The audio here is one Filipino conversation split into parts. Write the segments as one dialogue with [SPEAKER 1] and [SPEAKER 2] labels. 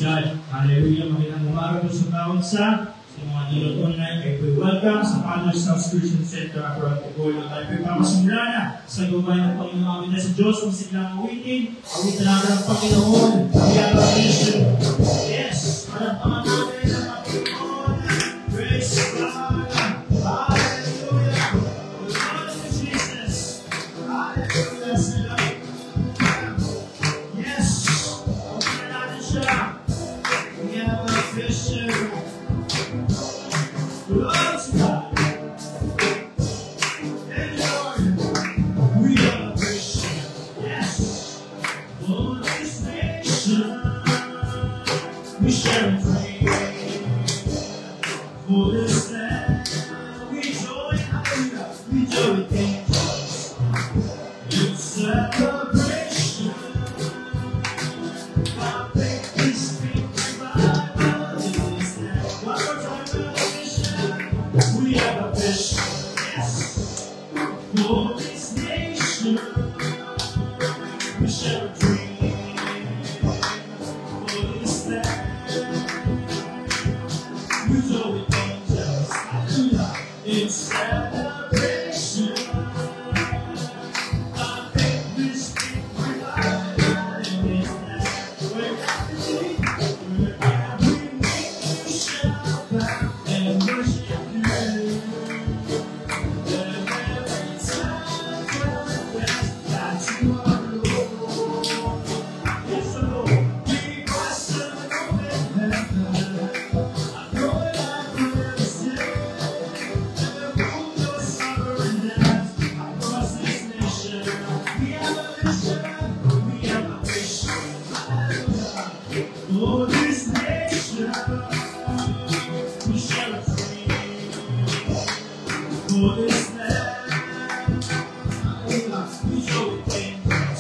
[SPEAKER 1] God. Hallelujah. Magandang umaga po sa bawat sa mga nilot online. Kayo po'y welcome sa Father's House Christian Center Apron Pagol. Tayo po'y papasimula na sa gawain ng Panginoon. Amin na sa Diyos kung siglang awitin. Awitin natin ang Panginoon. We have a mission. Yes. Malampakan natin ang Panginoon. Praise God. Hallelujah. Lord of Jesus. Hallelujah. Yes. Awitin natin siya. We have a Christian. Glory to God. And Lord, we have a Christian. Yes. For this nation, we share a dream. For this land, we join, hallelujah, we join with angels. It's celebration. Our faith is being revived in this land. One more time, we have a vision. Yes. For this nation, we share a dream. For this land, we join with angels. Hallelujah. In celebration, our faith is being revived in this land. Wherever we meet, we shall bow and worship you. And every time confess that you are Lord. Yes, Lord, we bless the Lord in heaven. I know that I will say, and rule your sovereign hands across this nation. We have a vision, we have a vision. Hallelujah. For this nation, we share a dream. For this land, hallelujah, we show it angels.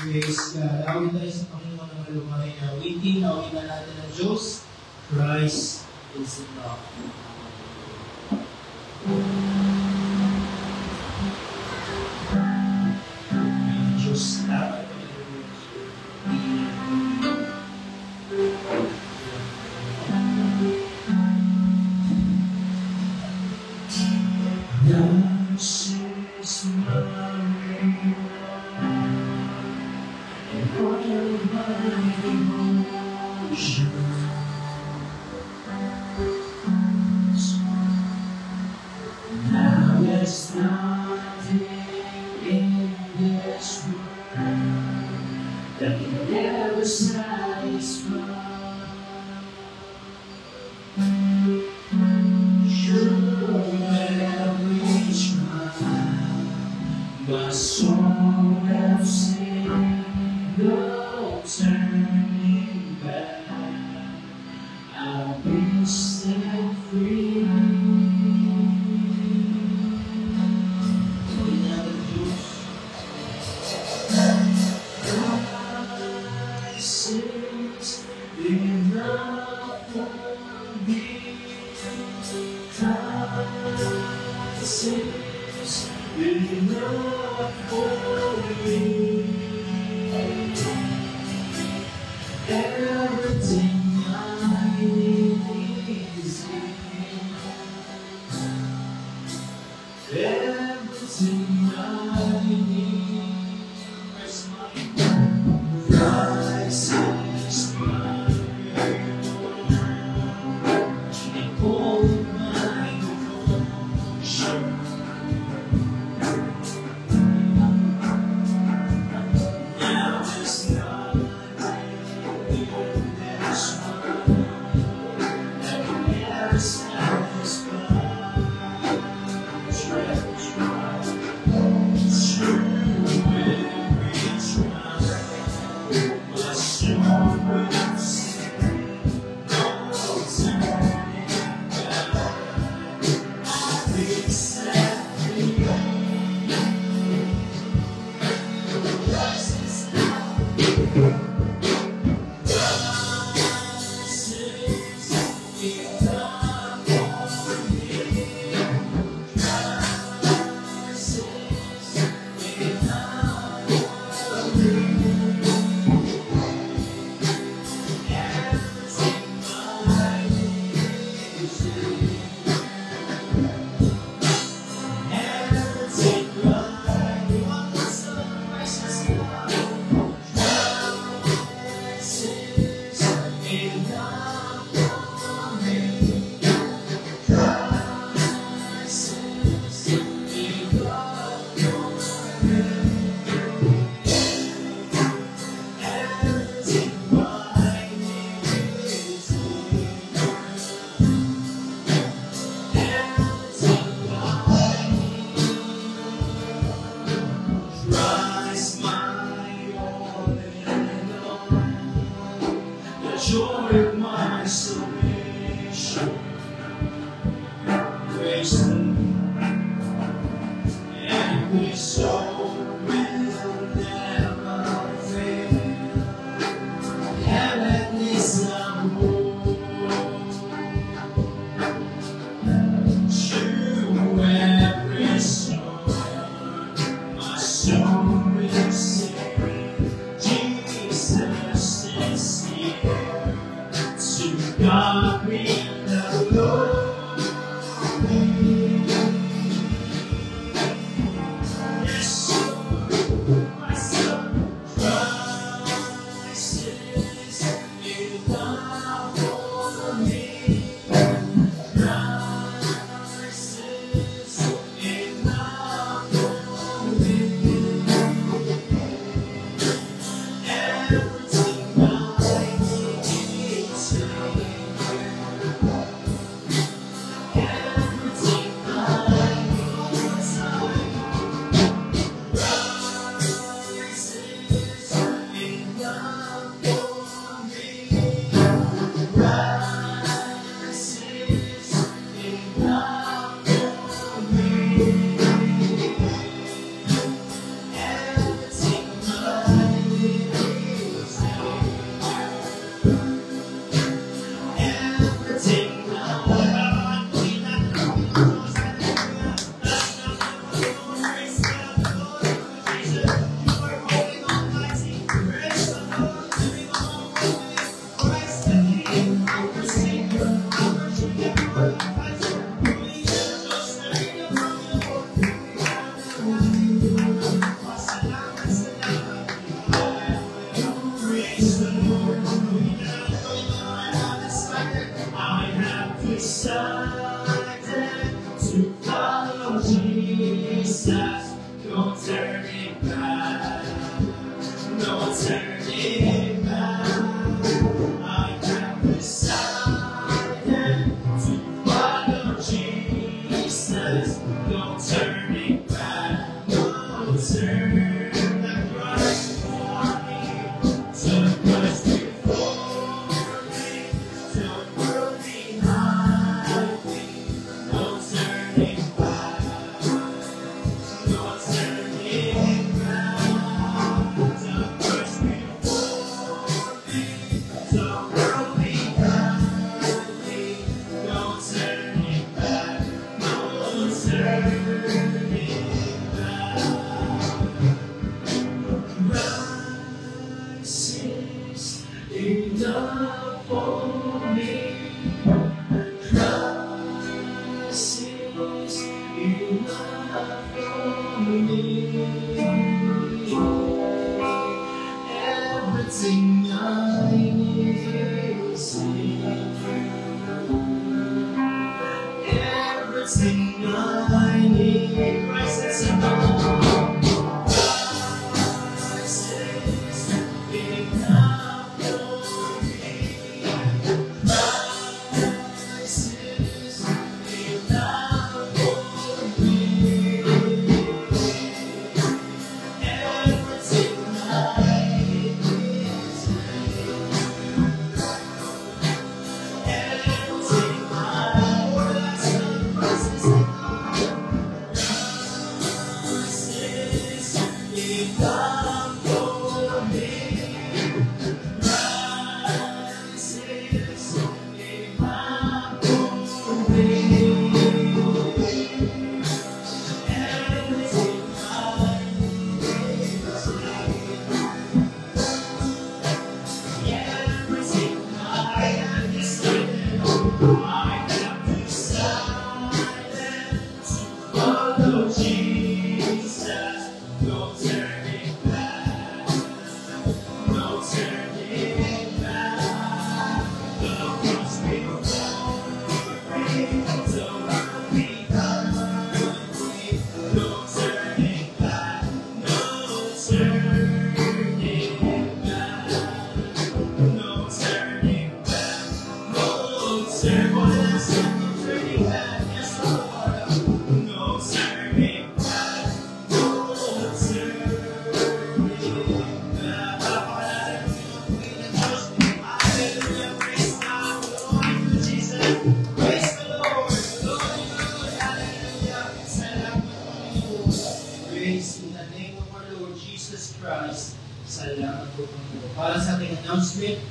[SPEAKER 2] Praise God. Awit tayo sa Panginoon ng malumay na awitin. Awitan natin ng Diyos. Christ is enough. Diyos na.
[SPEAKER 1] God.
[SPEAKER 2] Para sa ating announcement,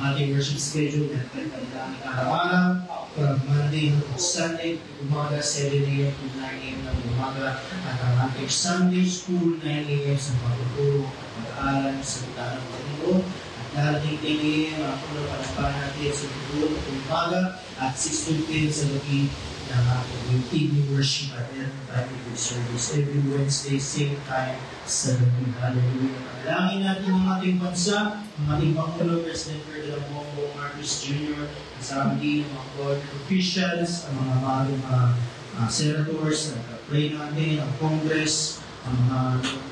[SPEAKER 2] ating worship schedule na kanilang araw-araw, from Monday to Sunday, umaga 7 a.m. to 9 a.m. ng umaga, at ang ating Sunday school 9 a.m. sa pagtuturo at pag-aaral sa salita ng Panginoon. At darating 10 a.m. ang pagpapalapakan natin sa pagtuturo at umaga, at 6 p.m. sa gabi ng ating evening worship at time of service every Wednesday, same time sa gabi. Hallelujah. Panalangin natin ang ating bansa, ang ating Pangulo, President Ferdinand Bongbong Marcos Jr., kasama din ang mga government officials, ang mga senators, pray natin, ang Congress, ang mga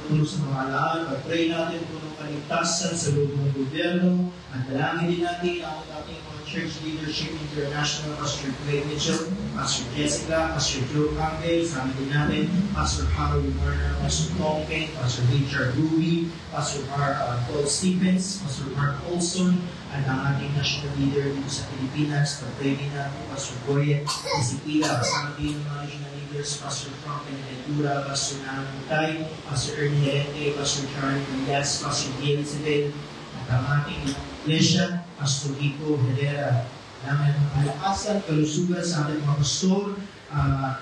[SPEAKER 2] tulong sa mga lahat, pray natin kung ang kaligtasan sa loob ng gobyerno, at dalangin din natin ang ating mga Church Leadership International, Pastor Clay Mitchell, Pastor Jessica, Pastor Joe Campbell, sama din natin, Pastor Harold Warner, Pastor Tom Kane, Pastor Richard Ruby, Pastor Paul Stephens, Pastor Mark Olson, at ang ating national leader dito sa Pilipinas, pag-pray din natin, Pastor Boyet Isipila, kasama din ng mga regional leaders, Pastor Frank Benaventura, Pastor Nana Mutay, Pastor Ernie Herente, Pastor Charlie Villas, Pastor Gail Isabel, at ang ating iglesia, Pastor Rico Herrera. Namin ang kalakasan, kalusugan sa ating mga pastor,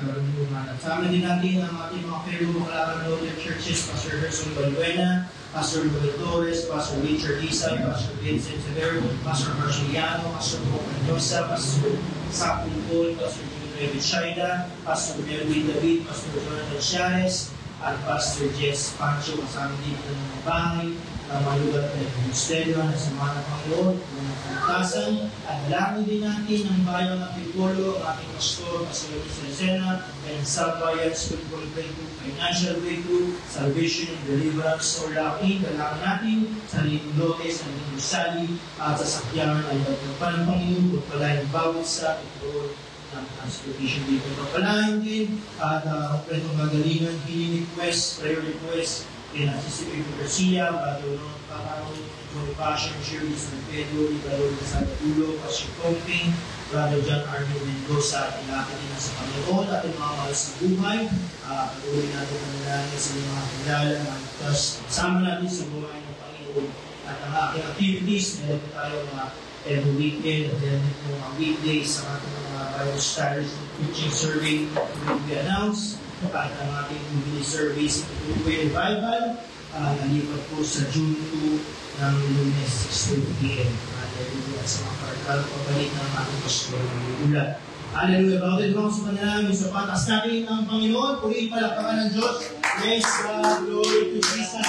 [SPEAKER 2] karunungan. At sama din natin ang ating mga fellow Caloocan Local Churches, Pastor Gerson Balbuena, Pastor Noel Torres, Pastor Richard Isay, Pastor Vincent Severo, Pastor Marceliano, Pastor Paul Mendoza, Pastor Sapul Paul, Pastor Junior Vichaida, Pastor Melvin David, Pastor Jonathan Chiares, at Pastor Jess Pancho, kasama din ng mga bahay, ng mga lugar ng Ministerio na sa mga Panginoon, ng kalikasan, at dalangin din natin ang bayan ng Pipolo, ang ating pastor, Pastor Luis Lucena, and Salvayan Spiritual Breakthrough, Financial Breakthrough, Salvation and Deliverance, or Lakin, dalangin natin sa Lindote, sa Lindusali, at sa Sakyan, ay pagpapalang Panginoon, pagpalain bawat sa Pipolo, ng transportation dito. Pagpalain din, at kompletong magalingan, healing request, prayer request, in Assistant Garcia, Badolon, Pakaron, Bonifacio, Shirley San Pedro, Ibarol San Ulo, Pastor Comping, Brother John Arno Mendoza, at ilakad din sa Panginoon at yung mga mahal sa buhay. Pag-uwi natin ang nalangin sa mga kilala, mga itas, kasama natin sa buhay ng Panginoon. At ang aking activities, meron tayo mga every weekend, at then mga weekdays sa ating mga Bible studies and preaching survey will be announced. At ang ating mini service Uwe Revival, nalipat po sa June 2 ng Lunes 6:30 p.m. Hallelujah. Sa mga karkal, pabalik ng ating pastor ng ulat. Hallelujah. Bawat mga sa panalangin, sa patas natin ang Panginoon, purihin palakpakan ng Diyos. Yes, God, glory to Jesus,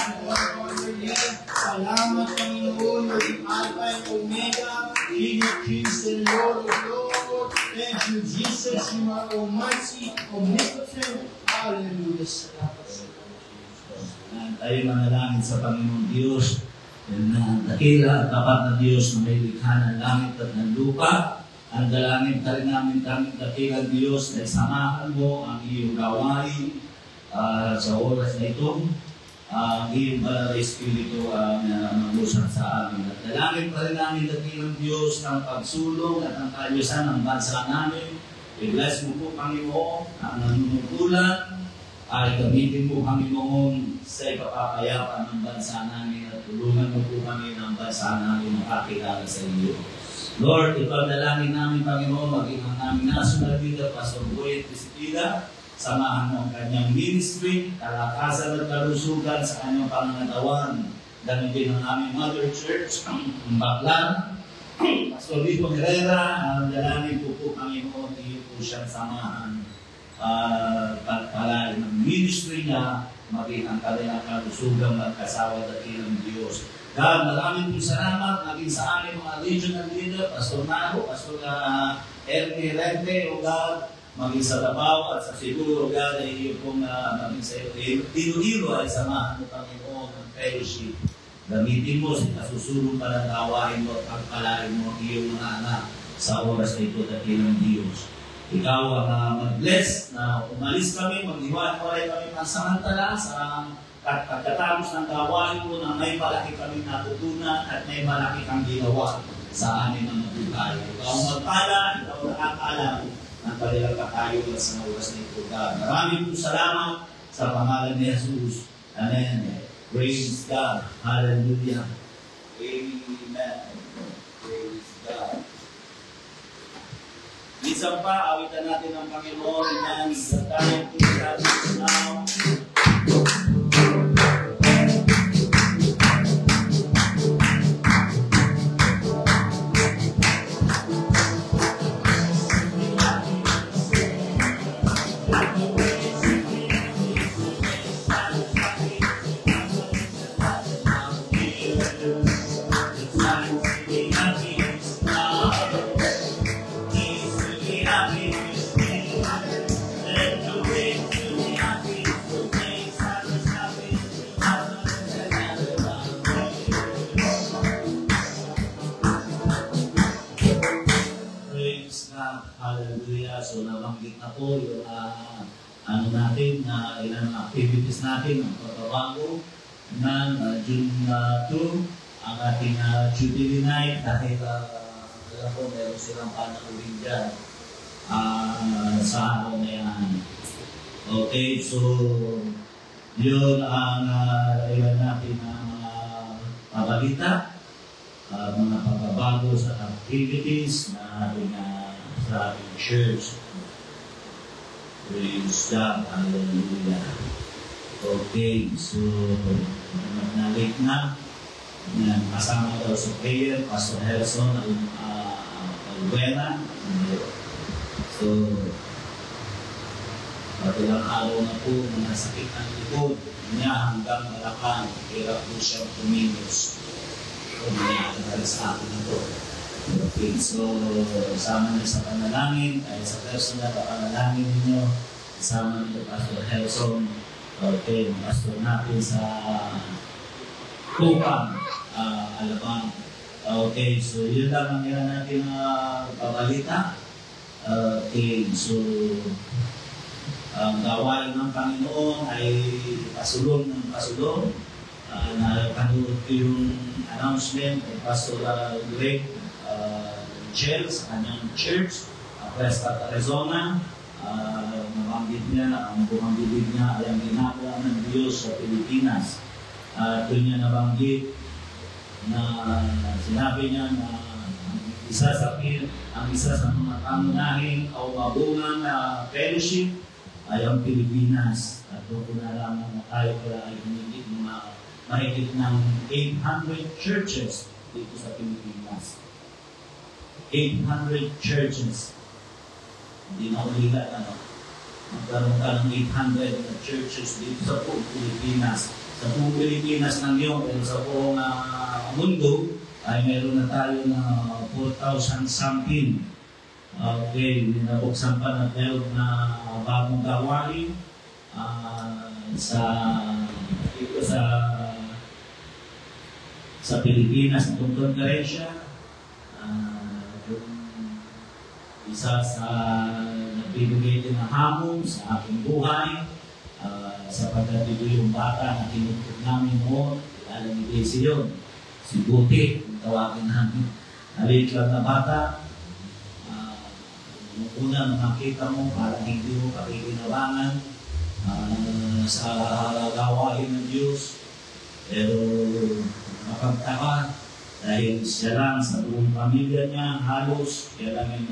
[SPEAKER 2] salamat Panginoon, Lord, Alpha and Omega, King of Kings and Lord of Lords. Thank you, Jesus, you are almighty, omnipotent. Hallelujah. Salamat sa Diyos.
[SPEAKER 3] Tayo manalangin sa Panginoon Diyos na dakila at tapat na Diyos na may likha ng langit at ng lupa. Ang dalangin ka rin namin kaming dakilang Diyos na isamahan mo ang iyong gawain sa oras na ito. Ang iyong banal na Espiritu na mag-usap sa amin. At dalangin pa rin namin dakilang Diyos ng pagsulong at ang kaayusan ng bansa namin. I-bless mo po Panginoon ang nanunungkulan. Ay gamitin mo Panginoon sa ipapapayapa ng bansa namin at tulungan mo po kami ng bansa namin makakilala sa iyo. Lord, ikaw dalangin namin Panginoon, maging ang aming national leader, Pastor Boyet Isipila, samahan mo ang kanyang ministry, kalakasan at kalusugan sa kanyang pangangatawan. Ganun din ang aming Mother Church, ang Baklan, Pastor Rico Herrera, ang dalangin po Panginoon, iyo po siyang samahan. Pagpalain ng ministry niya, maging ang kanilang kalusugan at kasawa dakilang Diyos. God, maraming pong salamat maging sa aming mga regional leader, Pastor Naro, Pastor Ernie Herente, o God, maging sa Davao at sa Siguro, God, ay iyo pong maging sa Iloilo ay samahan mo Panginoon ng fellowship. Gamitin mo sa kasusulong panagawain mo at pagpalain mo ang iyong mga anak sa oras na ito dakilang Diyos. Ikaw ang mag-bless na umalis kami, mag-iwan-iwalay kami pansamantala sa pagkatapos ng gawain mo na may malaki kaming natutunan at may malaki kang ginawa sa amin ng mabuhay. Ikaw ang magpala, ikaw ang nakakalam ng kanilang kakayod sa oras na ito. Maraming po salamat sa pangalan ni Jesus. Amen. Praise God. Hallelujah. Amen. Praise God. Minsan pa, awitan natin ang Panginoon. Amen. The time to start is now. Hallelujah. So nabanggit na po yung ano natin, ilang activities natin, ang pagbabago ng June 2, ang ating Jubilee Night, dahil alam ko meron silang panauling dyan sa araw na yan. Okay, so yun ang ilan natin ang pabalita, mga pagbabago sa activities na ating sa ating church. Praise God. Hallelujah. Okay, so nalik na kasama daw sa prayer, Pastor Helson Albuena. So ilang araw na po na sakit ang likod niya hanggang malakang, hirap po siya kumilos. So nangyari sa akin ito. Okay, so sama niyo sa panalangin, ay sa personal na panalangin ninyo, sama niyo Pastor Helson, okay, pastor natin sa Tupang, Alabang. Okay, so yun lang ang nila natin pabalita. Okay, so ang gawain ng Panginoon ay pasulong ng pasulong. Napanood ko yung announcement ng Pastor Greg Chel sa kanyang church, Prescott, Arizona. Nabanggit niya, ang bumanggilid niya ay ang ginagawa ng Diyos sa Pilipinas. Doon niya nabanggit na sinabi niya na ang isa sa mga pangunahing o mabungang fellowship ay ang Pilipinas. At doon ko nalaman na tayo pala ay mahigit ng 800 churches dito sa Pilipinas. 800 churches. Hindi na ulila, magkaroon ka ng 800 na churches dito sa buong Pilipinas. Sa buong Pilipinas lang yun, pero sa buong mundo ay meron na tayo na 4,000 something. Okay, nabuksan pa na tayo na bagong gawain sa Pilipinas na tungkol ka rin siya. Isa sa nagbibigay din ng hamon sa aking buhay sapagkat ito yung bata na tinutok namin noon, kilala ni Daisy yun, si Buti, kung tawagin namin. Naliit lang na bata, nung una makita mo, parang hindi mo pakikinabangan sa gawain ng Diyos, pero mapagtaka dahil siya lang sa buong pamilya niya, halos siya lang yung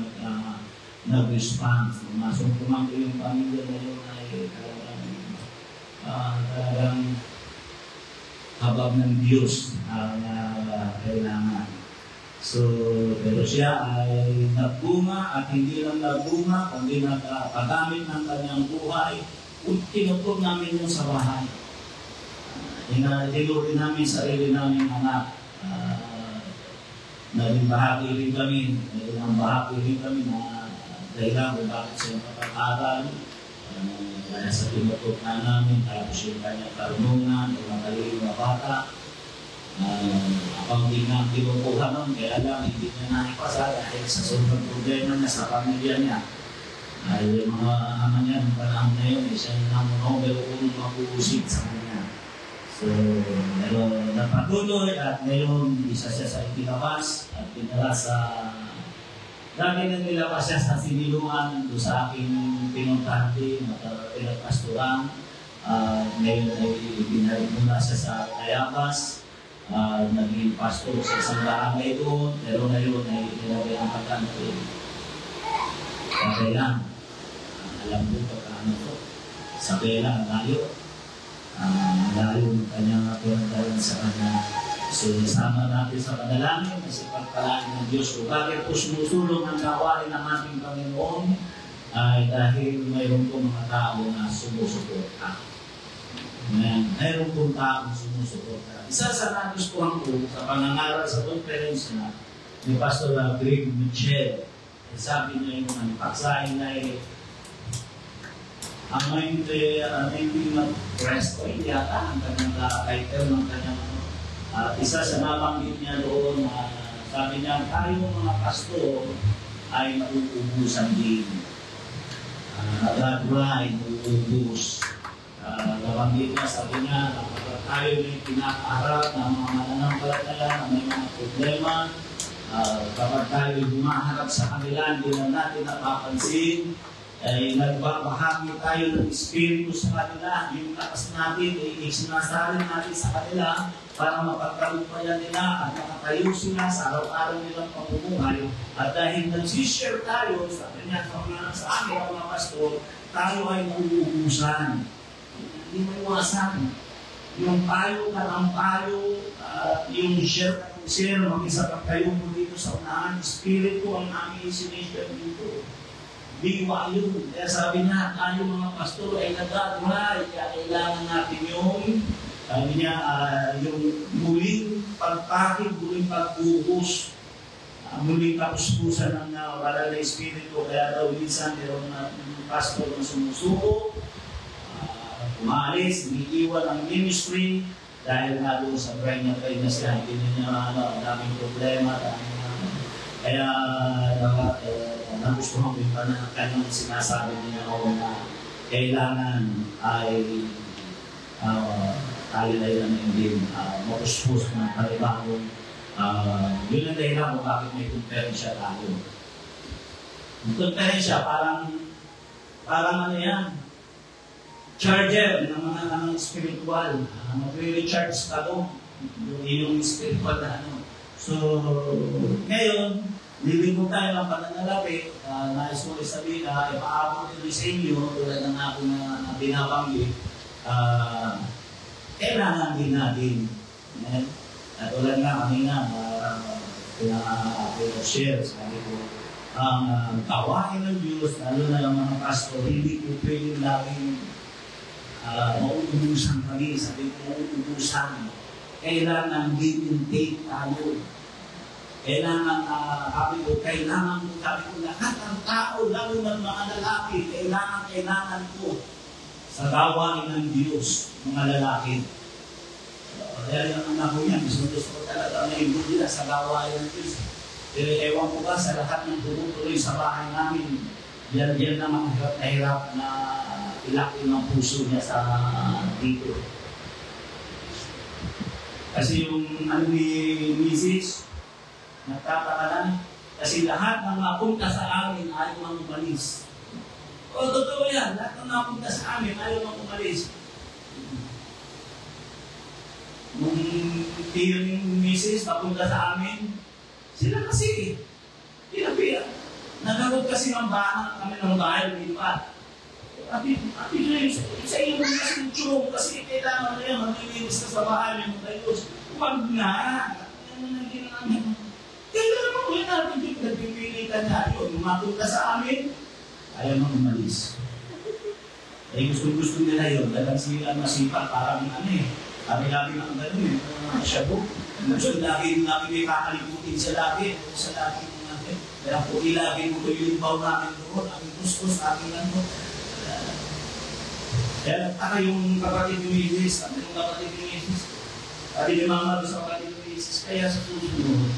[SPEAKER 3] nag-respond. Masong kumangko yung pamilya na yun ay talagang habag ng Diyos ang kailangan. So, pero siya ay nagbunga at hindi lang nagbunga, kundi nagpagamit ng kanyang buhay. Tinutog namin yung sa bahay. Tinutog namin sarili namin anak. Naging bahagi rin kami, na dahilan kung bakit siya napag-aral. Kaya sa tinutok na namin, tapos yung kanyang karunungan, yung magaling na bata. Ako hindi na tinutuhan nun, kaya lang hindi niya naipasa dahil sa sobrang problema niya sa pamilya niya. Ay yung mga ama niya, ng panahon na yun, siya yung number 1 mapuusip sa kanya. So, pero napatuloy at ngayon isa siya sa itinabas at pinala sa dati na nilabas siya sa sinilungan doon sa aking pinuntahan din at pinagpasturan. Ngayon ay binalik muna siya sa Tayabas naging pastor sa isang barangay doon, pero ngayon ay ilagay ang pagkanto. Sabi lang, alam ko pagkano ko. Sabi lang, layo. Layo ng kanyang pinagdalan sa kanya. So, isama natin sa panalangin kasi pagpalain ng Diyos. Kung bakit po sumusulong ang gawain ng ating Panginoon ay dahil mayroon po mga tao na sumusuporta. Mayroon po taong sumusuporta. Isa sa nagustuhan ko sa pangangaral sa conference na ni Pastor Greg Michel, sabi niya yung paksahin na ang 19 press ko, hindi yata ang kanyang title ng kanyang isa sa nabanggit niya doon na sabi niya, tayo mga pastor ay nauubusan din. Nag-dry, nauubus. Nabanggit niya, sabi niya, kapag tayo may pinakaharap ng mga mananampalataya na may mga problema, kapag tayo humaharap sa kanila, hindi na natin napapansin, ay nagbabahagi tayo ng Espiritu sa kanila, yung lakas natin, sinasarin natin sa kanila para mapagkalupayan nila at makatayo sila sa araw-araw nilang pamumuhay. At dahil nag-share tayo sa kanya, sa amin mga pastor, tayo ay nauubusan. Hindi mo iwasan. Yung payo ka ng payo, yung share mag-isa pa kayo mo dito sa unahan, Espiritu ang aming sinishare dito. Diwa yun. Kaya sabi niya, tayo mga pastor ay nagdadry, kaya kailangan natin yung, sabi niya, yung muling pagpakig, muling pagbuhos, muling kapuspusan ng banal na Espiritu. Kaya daw minsan mayroon na pastor na sumusuko, umalis, iniiwan ang ministry, dahil nga doon sa brain niya kayo na siya, hindi niya ang daming problema, kaya nagustuhan ko yung kanyang sinasabi niya ako na kailangan ay tayo ay hindi mapuspos ng panibagong yun ang dahilan kung bakit may konferensya tayo. Yung konferensya parang ano yan, charger ng mga spiritual, magre-recharge ka doon, yung spiritual na ano. So, ngayon, lilingkod tayo ng pananalapi, nais ko isabihin na ipaabot ito sa inyo, tulad ng ako na binabanggit, kailangan din natin. At tulad nga kanina, pinaka-share sa ko, ang kawain ng Diyos, lalo na yung mga pastor, hindi ko pwede laging mauubusan kami, sabi ko mauubusan. Kailangan give and take tayo. Kailangan, kailangan ko lahat ng tao, lalo ng mga lalaki, kailangan ko sa gawain ng Diyos, mga lalaki. Kaya yung anak ko yan, gusto ko talaga na ibig nila sa gawain ng Diyos. Pero ewan ko ba sa lahat ng tuloy sa bahay namin, yan na mga hirap na ilaki ng puso niya sa dito. Kasi yung ano ni Mrs. nagtataka lang, kasi lahat ng napunta sa amin ayaw mang umalis. O, totoo yan, lahat ng napunta sa amin ayaw mang umalis. Nung tiyo ni Mrs. napunta sa amin, sila kasi, pinapiya. Nagkaroon kasi ng bahan kami ng bahay, lumipat. Ati sa iyo mo na sinutsyong kasi kailangan na yan, maglilinis ka sa bahay mo tayo. Huwag na. Kailangan mo yun natin yung nagpipilitan na yun. Mapunta sa amin, ayaw nang umalis. Eh gusto nila yun. Dalang sila masipa, parang ano eh. Kami-lagi ng gano'n eh. Shabu. Gusto lagi may kakaliputin sa lagi. Sa lagi ng natin. Kaya po ilagi mo ko yung baw namin doon. Aming kuskus, aming ano. Kaya nagtaka yung kapatid ni Mrs. Sabi yung kapatid ni Mrs. Sabi ni Mama sa kapatid ni Mrs. Kaya sa susunod,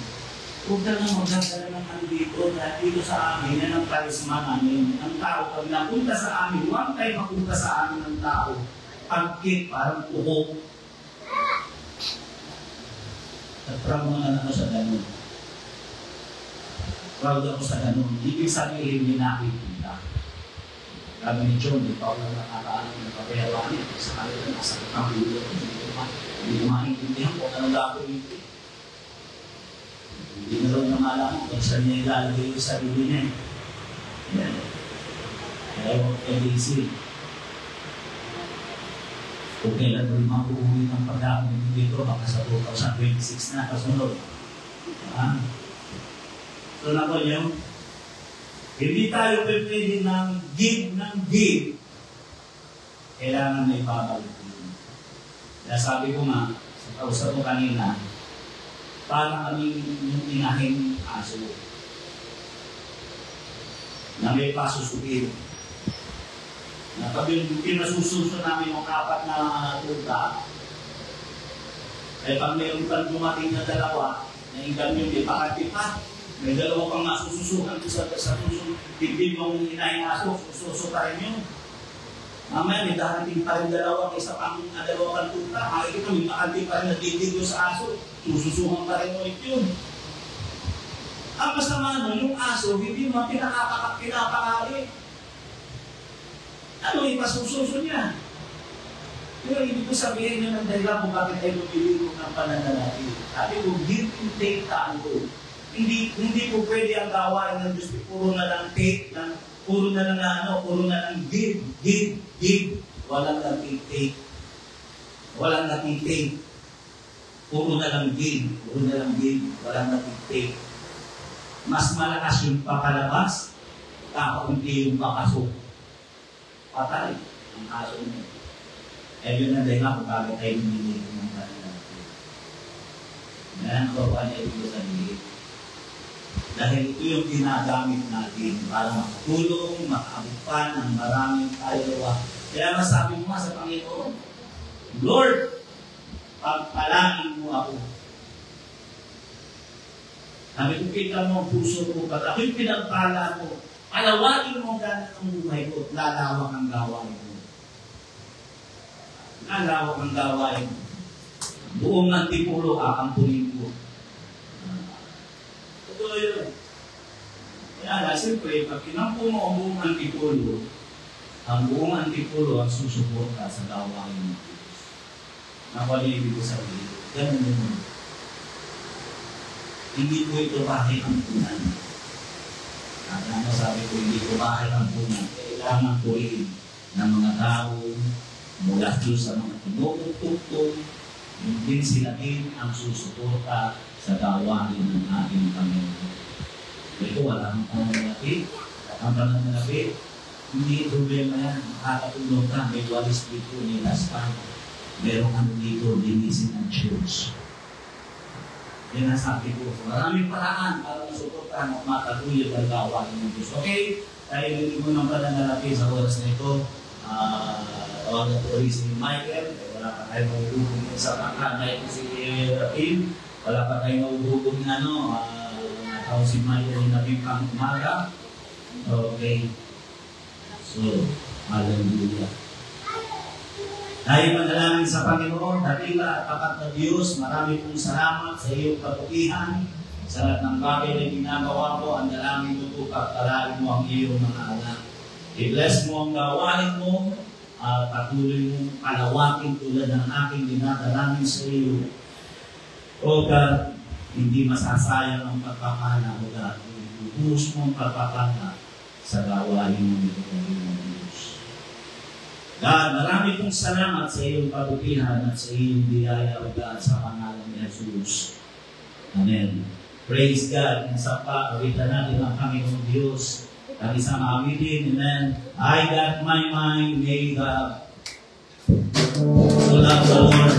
[SPEAKER 3] huwag na lang magdadala ng ano dito dahil dito sa amin, yan ang karisma namin. Ang tao, pag napunta sa amin, huwag tayo mapunta sa amin ng tao. Pagkit, parang uhok. At proud mga ako sa ganun. Proud ako sa ganun. Ibig sabihin, may nakikita. Sabi ni John, di pa ako lang nakakaalam ng kapayawanin. Sa kanila, nasakit ang ulo. Hindi ko maintindihan kung anong gagawin ito. Hindi na rin namalaman kung saan niya ilalagay yung sarili niya. Yan. Kaya huwag LDC. Kung kailan rin makuuwi ng pagkakunin dito, baka sa 2026 na kasunod. So naman yun, hindi tayo pwede ng give. Kailangan may babalik yun. Kaya sabi ko nga, sa kausap ko kanina, parang kami yung inahing aso na may pasusukin. Na sabi yung pinasususo namin yung 4 na tuta, ay pag mayroon kang dumating na 2, na ingam yung ipakati pa, may 2 pang masususukan sa susunod, hindi mong inahing aso, sususo pa rin yun. Mamaya may darating pa rin 2, isa pang 2 pang tuta, makikita may pakati pa rin na didigo sa aso, sususukan pa rin ulit yun. Ang masama nun, yung aso, hindi mo pinapakali. Ano ipasususo niya? Pero hindi ko sabihin nyo ng dahilan kung bakit tayo lumiligo ng pananalaki. Sabi ko, give and take tayo. Hindi po pwede ang gawain ng Diyos, puro na lang take, puro na lang give. Walang take. Walang take. Puro na lang give. Walang take. Mas malakas yung papalabas, kakaunti yung papasok. Patay ang aso mo. Eh yun ang dahilan kung bakit tayo lumiligo ng pananalaki. Yan ang bawa niya ito sa liit. Dahil ito yung ginagamit natin para makatulong, makabukan ng maraming kaluluwa. Kaya masabi mo sa Panginoon, Lord, pagpalangin mo ako. Sabi ko, kita mo ang puso ko, at ako yung pinagpala mo. Alawain mo gano'n ang buhay ko at lalawak ang gawain mo. Lalawak ang gawain mo. Buong Antipulo, akampunin ko. Totoo yun. Kaya nga, siyempre, pag kinampo mo ang buong Antipulo ang susuporta sa gawain mo. Nakalibig ko sa iyo. Ganun yun. Hindi po ito bakit ang punan. Ano sabi ko, hindi ko bakit ang punan. Kailangan ko rin ng mga tao mula sa mga tinutugtog, hindi sila din ang susuporta sa gawain ng ating Panginoon. Ito, wala nang pananalapi. Ang pananalapi, hindi problema yan. Makakatulong ka, may walis dito, nilas pa. Merong ano dito, linisin ang church. Yan ang sabi ko. Maraming paraan para masuportahan at mataguyod ang gawain ng Diyos. Okay? Tayo hindi mo ng pananalapi sa oras na ito. Tawagan po rin si Michael. Wala pa tayo mahuhugong sa kakagay ko si Rapin. Wala pa tayo mahuhugong si Michael na pang umaga. Okay. So, hallelujah. Tayo manalangin sa Panginoon, dakila at tapat na Diyos, marami pong salamat sa iyong kabutihan. Sa lahat ng bagay na ginagawa mo, ang dalangin mo po, pagpalain mo ang iyong mga anak. I-bless mo ang gawain mo, at patuloy mong palawakin tulad ng aking dinadalangin sa iyo. O God, hindi masasayang ang pagpapala o God. Ibuhos mo ang pagpapala sa gawain mo nito ng Diyos. God, marami pong salamat sa iyong kabutihan at sa iyong biyaya o God sa pangalan ni Jesus. Amen. Praise God. Sa pag-awitan natin ang Panginoong Diyos. At isang awitin. Amen. I got my mind made up to love the Lord.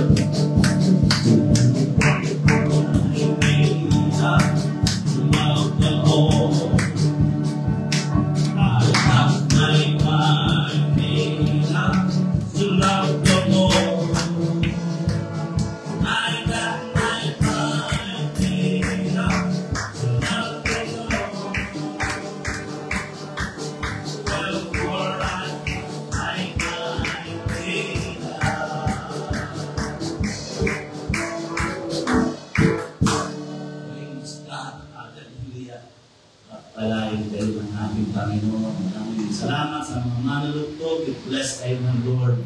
[SPEAKER 3] Palain kayo ng aming Panginoon. Maraming salamat sa mga manulugtog. I-bless kayo ng Lord.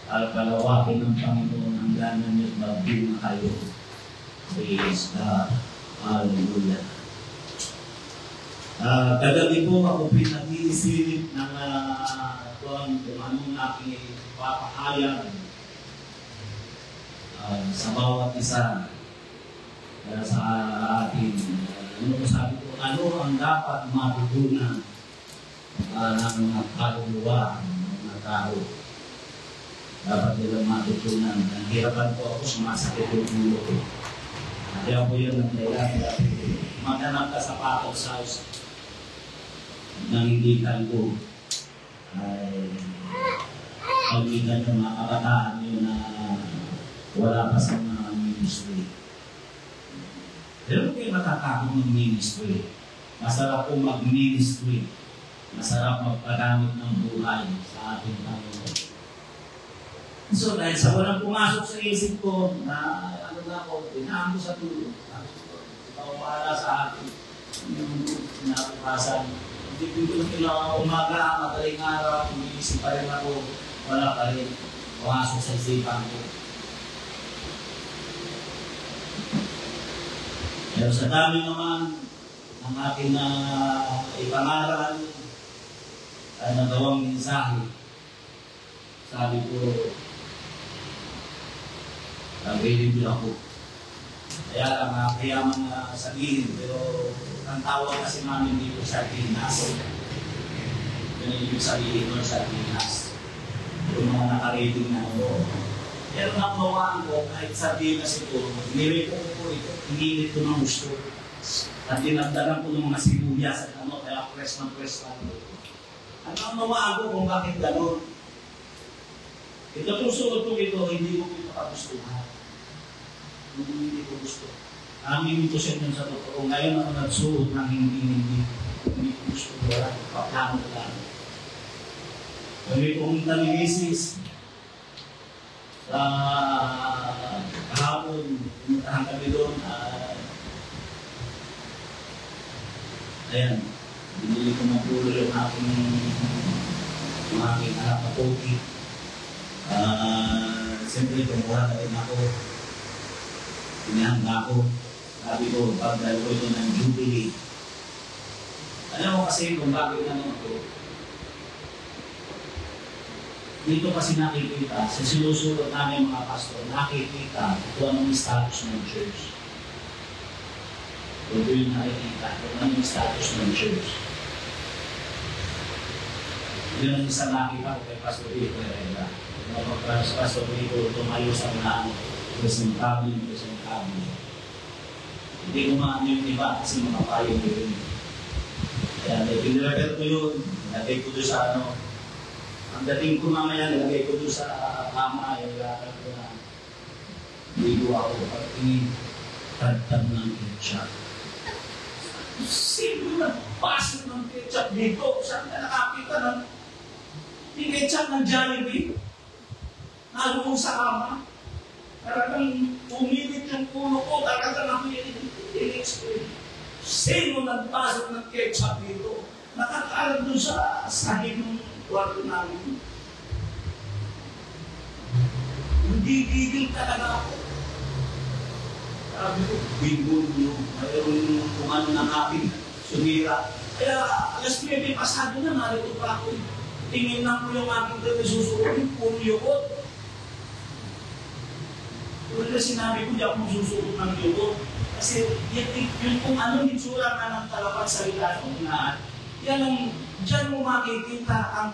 [SPEAKER 3] At palawakin ng Panginoon ang gana niyo at magbilang kayo. Praise God. Hallelujah. Kagabi po ako pinag-iisip ng kung anong aking ipapahayag sa bawat isa sa ating sabi ko, ano ang dapat matutunan ng mga kaluluwa ng mga tao. Dapat nilang matutunan. Nahihirapan po ako, sumasakit yung ulo ko. Kaya po yun ang kailangan. Maghanap ka sa Potter's House. Nangingitan ko ay pag-ikan yung mga kabataan nyo na wala pa sa mga ministry. Pero kayo matatakot ng ministry. Masarap po mag-ministry. Masarap magpagamit ng buhay sa ating Panginoon. So dahil sa walang pumasok sa isip ko na ano na ako, pinaan ko sa tulog. Pawala sa akin yung pinapasan. Hindi ko kailangan umaga, madaling araw, umiisip pa rin ako, wala pa rin pumasok sa isipan ko. Pero sa dami naman ang aking ipangaral ay nagawang mensahe. Sabi ko, nag-review ako. Kaya lang, kaya man sabihin, pero ang tawag kasi namin dito sa Sardinas. Yun yung sabihin doon sa Sardinas. Yung mga nakareading na ako. Pero nakawaan ko, kahit Sardinas ito, nireko ko ito, hinilit ko ng gusto. At dinagdagan ko ng mga sibuyas at kaya press na press na ito. At nakawaan ko kung bakit gano'n. Ito itong suot ko ito, hindi ko ito kagustuhan. Hindi ko gusto. Amin ito siya dun sa totoo. Ngayon ako nagsuot ng hindi ko gusto. Wala ko paplano lang. Kami kong nalisis sa kahapon, pumuntahan kami doon. Ayan, binili ko ng pulo yung aking anak na pogi. Siyempre, tumuha na rin ako. Pinahanda ko. Sabi ko, pagdalo ko ito ng Jubilee. Alam mo kasi kung bakit naman ito. Dito kasi nakikita, sa sinusulot namin mga pastor, nakikita kung anong status ng church. Ito yung nakikita kung anong status ng church. Yun ang isa nakita ko kay Pastor Rico Herrera. Pastor Rico, tumayo sa mga presentable. Hindi ko maano yung iba kasi mga payo yun. Kaya piniragal ko yun, nilagay ko doon sa ano. Ang dating ko mamaya, nilagay ko doon sa kama, yung lakad ko na ligo ako pag tinitagtag ng ketchup. Sino nagpasok ng ketchup dito? Saan ka nakakita ng ketchup ng Jollibee? Naroon sa kama. Talagang pumilit yung ulo ko, talagang ako in-explain. Sino nagpasok ng ketchup dito? Nakakalat doon sa sahig ng kwarto namin. Hindi talaga ako. Sabi ko, bingon nyo, mayroon kung ano ng aking sumira. Kaya alas 9 pasado na, narito pa ako. Tingin na ko yung aking damit susuotin, puro yukot. Kung na sinabi ko, di ako susuot ng yukot. Kasi yun kung ano yung tsura na ng talapat sa salita ng unahan, yan ang, dyan mo makikita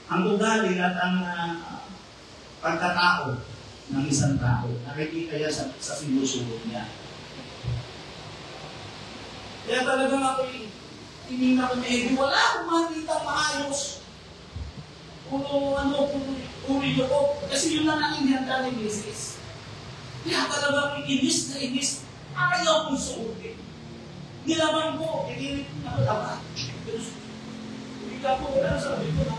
[SPEAKER 3] ang ugali at ang pagkatao ng isang tao. Nakikita yan sa sinusuot niya. Kaya talagang ako tinignan ko niya, wala akong makikita maayos. Puro ko. Kasi yun na nangyayari ni Mrs. Kaya talagang inis na inis. Ayaw kong suotin. Nilaman ko, ikilit na dapat. Hindi ka po, wala sabi ko na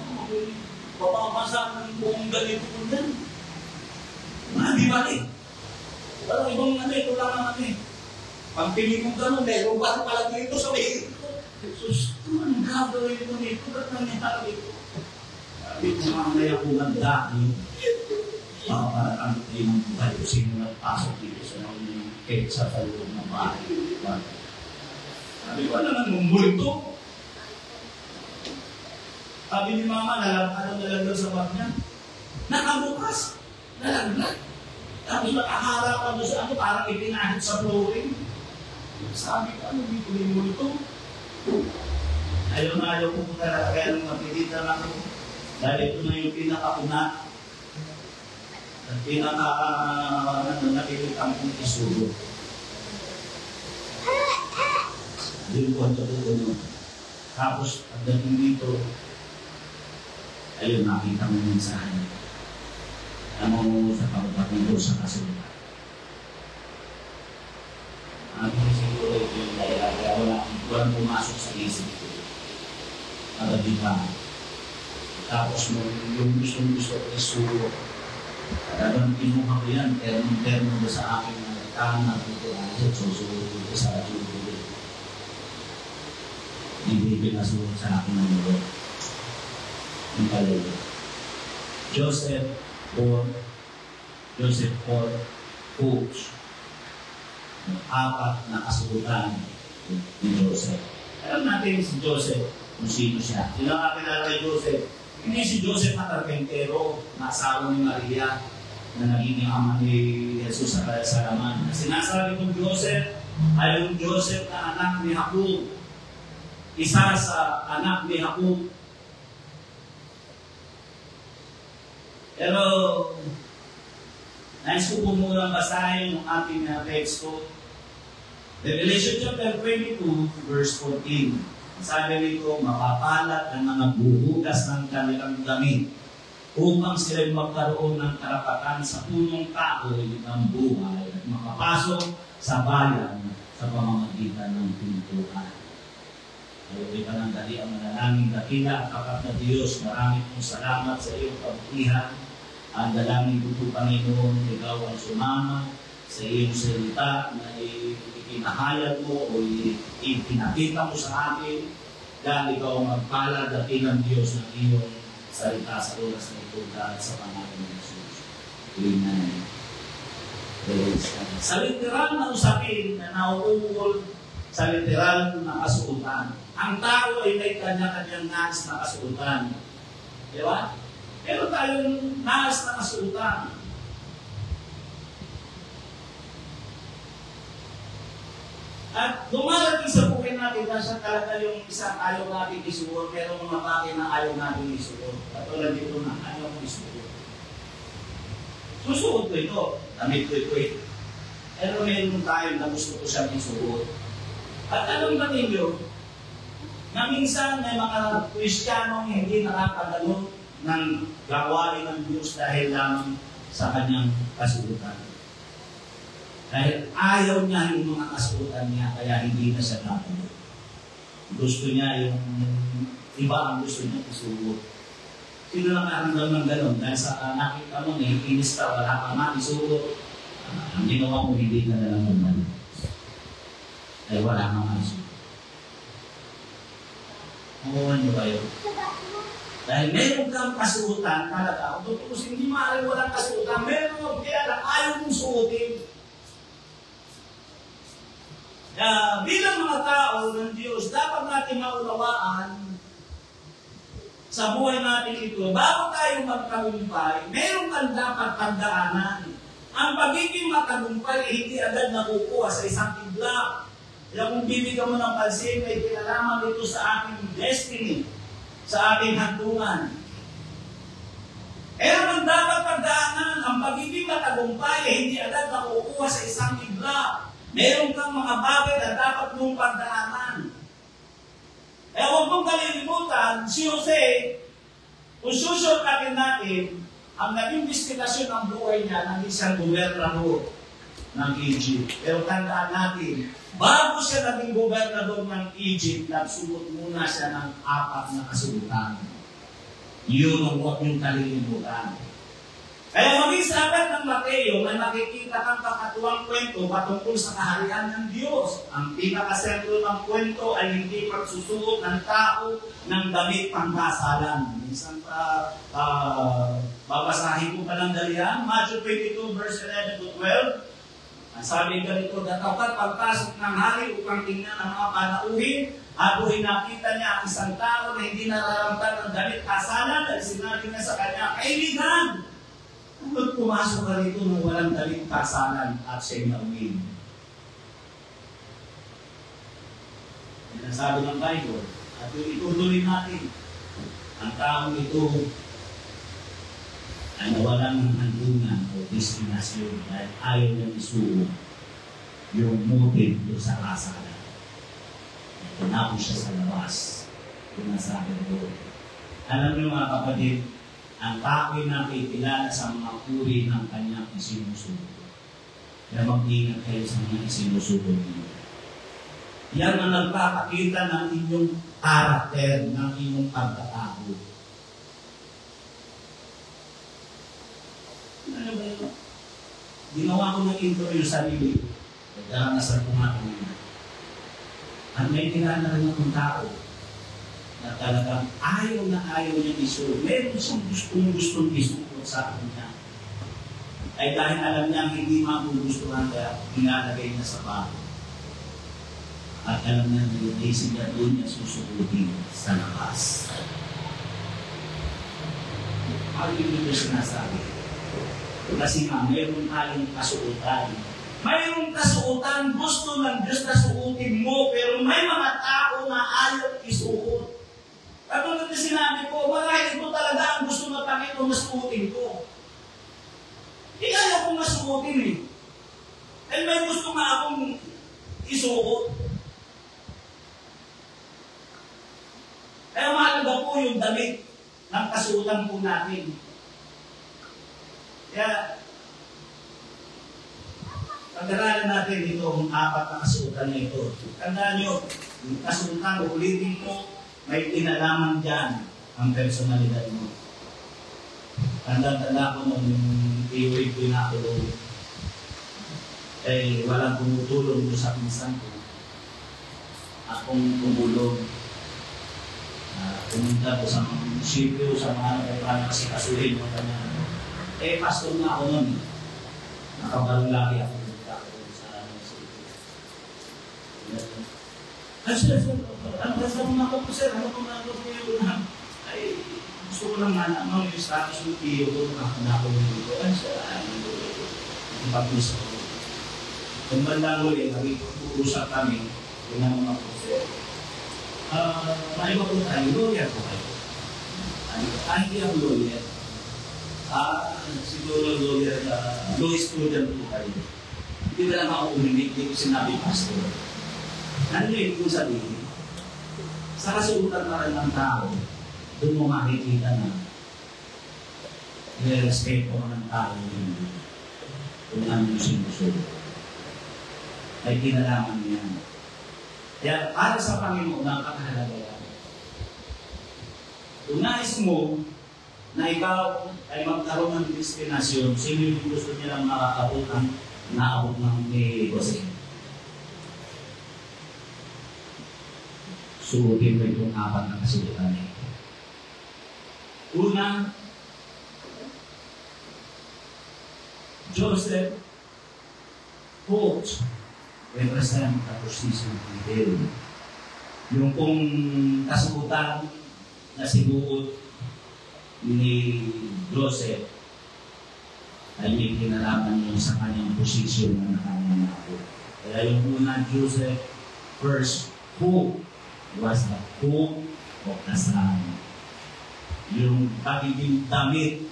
[SPEAKER 3] papapasa ng buong ganito ko yan. Di balik. Walang ibang ito lang ang Pag piling mo gano'n, meron ba pala dito sa may ko? Jesus, anong gagawin ko dito? Ba't nangyari ko? Sabi ko, mamaya ko ganda. Baka parang ang tayo ng buhay ko sino nagpasok dito sa kahit sa loob ng bahay. Sabi ko, ano nang multo? Sabi ni Mama, nalaglag sa bag niya. Nakabukas. Nalaglag. Tapos nakaharapan doon sa ano, parang ipinahit sa flooring. Sabi ko, ano dito may multo? Ayaw ko po talaga, kaya nung mapilitan ako. Dahil ito na yung pinakauna. At nakikita kong isuro. Doon ko ang totoo. Tapos, pagdating dito, ayun, nakita mo yung mensahe. Ano sa pagdating ko sa kasulatan. Ang siguro ito yung dahilan, kaya walang pumasok sa isip ko. Pagdating tapos yung gusto ko isuro. Talagang kinuha ko yan, termo sa aking tangan at ito ay susunod ko sa aking buhay. Hindi pinasuot sa akin ng Lord. Yung palayo. Joseph Paul Hooks. Apat na kasubutan ni Joseph. Alam natin si Joseph kung sino siya. Sino ang kakilala kay Joseph? Hindi si Joseph na karpentero, na asawa ni Maria, na naging ama ni Jesus sa Salaman. Sinasabi kong Joseph ay yung Joseph na anak ni Jacob. Isa sa anak ni Jacob. Pero, nais ko po muna basahin ang ating text ko. Revelation chapter 22, verse 14. Sabi nito, mapapalat ang mga buhugas ng kanilang damit upang sila'y magkaroon ng karapatan sa punong kahoy ng buhay at makapasok sa bayan sa pamamagitan ng pintuan. Ayaw ka ng dali ang manalangin dakila ang kapat na Diyos. Marami pong salamat sa iyong kabutihan. Ang dalangin ko po, Panginoon, ikaw ang sumama sa iyong salita na ikinahayag mo o ipinakita mo sa akin dahil ikaw ang magpala dating Diyos ng iyong salita sa oras na ito dahil sa pangalan ng Jesus. Amen. Sa literal na usapin na nauukol sa literal na kasuotan, ang tao ay may kanya-kanyang nais na kasuotan. Di ba? Pero tayong nais na kasuotan. At dumarating sa buhay natin na siya talaga yung isang ayaw natin isuot, pero mga bagay na ayaw natin isuot. Katulad dito na ayaw mo isuot. Susuot ko ito, damit ko ito. Pero meron tayo na gusto ko siyang isuot. At alam ba ninyo, na minsan may mga Kristiyanong hindi nakakadalo ng gawain ng Diyos dahil lamang sa kanyang kasuotan. Dahil ayaw niya yung mga kasuotan niya, kaya hindi na siya nakadalo. Gusto niya yung iba ang gusto niya isuot. Sino lang nakaramdam ng gano'n? Dahil sa nakita mo, inis ka, wala ka nga isuot. Ang ginawa mo, hindi ka na lang naman. Dahil wala ka nga isuot. Makuha niyo kayo. Dahil meron kang kasuotan, talaga, kung tutusin, hindi maaaring walang kasuotan, meron, kaya lang ayaw mong suotin. Bilang mga tao ng Diyos, dapat natin maunawaan sa buhay natin ito, bago tayo magtagumpay, meron kang dapat tandaanan. Ang pagiging matagumpay ay hindi agad nakukuha sa isang tiglap. Kaya kung bibigyan mo ng pansin, may kinalaman dito sa ating destiny, sa ating hantungan. Pero ang dapat tandaanan, ang pagiging matagumpay ay hindi agad nakukuha sa isang tiglap. Meron kang mga bagay na dapat mong pagdaanan. Kaya huwag mong kalilimutan, si Jose, kung susunod natin, ang naging destinasyon ng buhay niya ng isang gobernador ng Egypt. Pero tandaan natin, bago siya naging gobernador ng Egypt, nagsuot muna siya ng 4 na kasuotan. Yun ang huwag niyong kalilimutan. Kaya maging sa aklat ng Mateo, may makikita kang kakatuwang kwento patungkol sa kaharian ng Diyos. Ang pinakasentro ng kwento ay hindi pagsusuot ng tao ng damit pangkasalan. Minsan babasahin ko pa lang dalihan, Matthew 22 verse 11 to 12. Ang sabi ganito, datapot pagpasok ng hari upang tingnan ang mga panauhin, at kung nakita niya ang isang tao na hindi nararamtan ng damit kasalan, at sinabi niya sa kanya, kaibigan, kung pumasok ka rito nang walang damit kasalan at siya'y naumin. Yan ang sabi ng Bible. At yung itutuloy natin, ang taong ito ay nawalan ng handungan o destinasyon dahil ayaw niyang isuot yung motive doon sa kasalan. Tinapos siya sa labas. Yung nasabi ko. Alam niyo mga kapatid, ang tao'y nakikilala sa mga uri ng kanyang isinusunod. Kaya mag-ingat kayo sa mga isinusunod niyo. Yan ang nagpapakita ng inyong karakter, ng inyong pagkatao. Ano ba yun? Ginawa ko ng interview sa sarili ko. Nagdaranasan ko nga kung at may kilala rin ng tao na talagang ayaw na ayaw niyang isuot. Meron siyang gustong isuot sa akin niya. Ay dahil alam niya hindi magugustuhan kaya inalagay niya sa bago. At alam niya na yung isip niya doon niya susukutin sa labas. Ano yung ito sinasabi? Kasi nga, mayroon tayong kasuotan. Mayroong kasuotan, gusto ng Diyos na suotin mo, pero may mga tao na ayaw isuot. Katulad na sinabi ko, marahil ito talaga ang gusto ng Panginoon na suotin ko. Hindi ayaw kong masuotin eh. And may gusto nga akong isuot. Kaya mahalaga po yung damit ng kasuotan po natin. Kaya, pag-aralan natin itong apat na kasuotan na ito. Tandaan nyo, yung kasuotan, ulitin ko, may kinalaman dyan ang personalidad mo. Tanda-tanda ko nung yung theory ko inakulong, eh walang tumutulong doon sa pinsan ko. Akong tumulong. Pumunta ko sa mga munisipyo, sa mga nagpapalang kasi kasuhin mo kanya. Eh, pastor na ako nun. Nakabarong lagi ako. Ay, sir, ano kasi naman ako po, sir? Ano po na ako po yun? Ay, gusto ko lang na yung status ng tiyo ko, nakakunako mo dito. Ay, sir, ang pag-usap ko. Kung bandang ulit, nag-uusap kami, yun naman ako, sir. Maiba po tayo, lawyer po kayo. Hindi ako lawyer. Siguro lawyer, law student po kayo. Hindi ba lang ako umimik, hindi ko sinabi pastor. Ano yung kung sabihin? Sa kasuutan na rin ng tao, doon mo makikita na nire-respeto mo ng tao yun kung ano yung sinusunod. May kinalaman niya. Kaya para sa Panginoon, napakahalaga yan. Kung nais mo na ikaw ay magkaroon ng destinasyon, sino yung gusto niya lang makakabot ng naabot ng ni Jose? Suotin mo itong apat na kasuotan niya. Una, Joseph Coach represent the position of Miguel. Yung kung kasuotan na sinuot ni Joseph ay may kinalaman yun sa kanyang posisyon na nakanyang ako. Kaya yung una, Joseph first, who was the hope of the son. Yung pagiging damit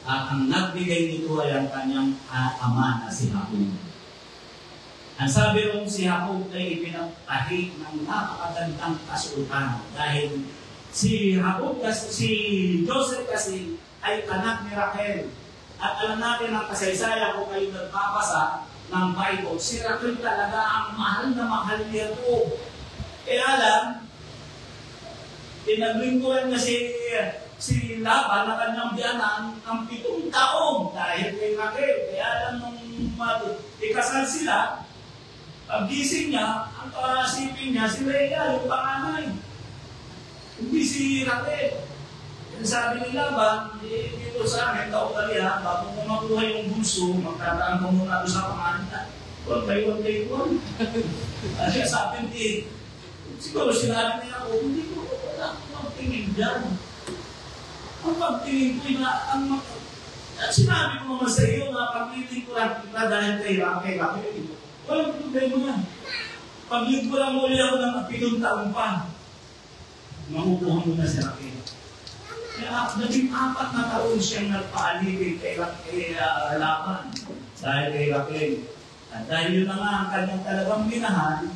[SPEAKER 3] at ang nagbigay nito ay ang kanyang ama na si Jacob. Ang sabi rin si Jacob ay ipinagtahi ng napakagandang kasuotan dahil si Joseph kasi ay anak ni Raquel. At alam natin ang kasaysayan kung kayo nagpapasa ng Bible, si Raquel talaga ang mahal na mahal niya po. Kaya lang, pinaglingkuhan na si si Laban na kanyang biyanan ng 7 taon dahil kay Raquel. Kaya lang nung ikasal sila, pag-gising niya, ang kasipin niya, si Leia, yung panganay. Hindi si Raquel. Sabi ni Laban, dito sa amin, kaugalian, bago mo makuha yung bunso, magtataan mo muna doon sa pangalan. One day one. Kasi sabi ni, siguro sinabi niya ako, hindi ko wala akong tingin dyan. Ang pagtingin ko at sinabi ko naman sa iyo na pagtingin ko lang kita dahil kay Raquel. Walang problema yan. Pag-lead ko lang muli ako ng 7 taon pa, makukuha mo na si Raquel. Kaya 14 na taon siyang nagpaaligid kay Laban dahil kay Raquel. At dahil yun na nga ang kanyang talagang minahal,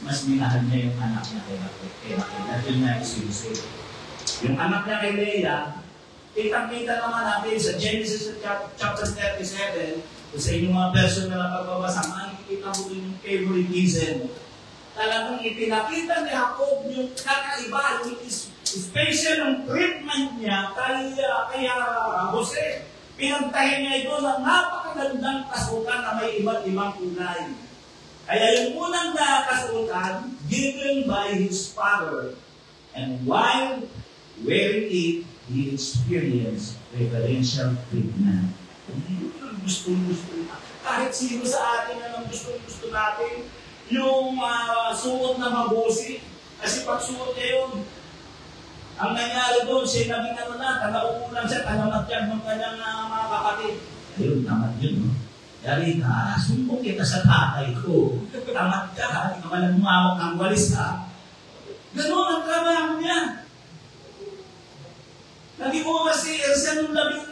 [SPEAKER 3] mas minahal niya yung anak niya kay Raquel. At yun na si Jose. Yung anak niya kay Leia, kitang-kita naman natin sa Genesis chapter 37, sa inyong mga version na pagbabasa, makikita mo din yung favoritism. Talagang ipinakita ni Jacob yung kakaiba, yung special ng treatment niya kay Jose. Pinagtahin niya ito ng napakagandang kasuotan na may iba't ibang kulay. Kaya yung unang na kasuotan, given by his father, and while wearing it, he experienced reverential treatment. Gusto na. Kahit sino sa atin na gusto natin, yung suot na mabusi. Kasi pag suot niya yun, ang nangyari doon, siya naging tagauulan siya, tagamatyan ng kanyang mga kapatid. Ayun, tamat yun, no? Yari ka, sumbong kita sa tatay ko. Tamat ka, hindi ka man lumawak ng walis ka. Ganoon ang trabaho niya. Naging mo kasi siya nung 10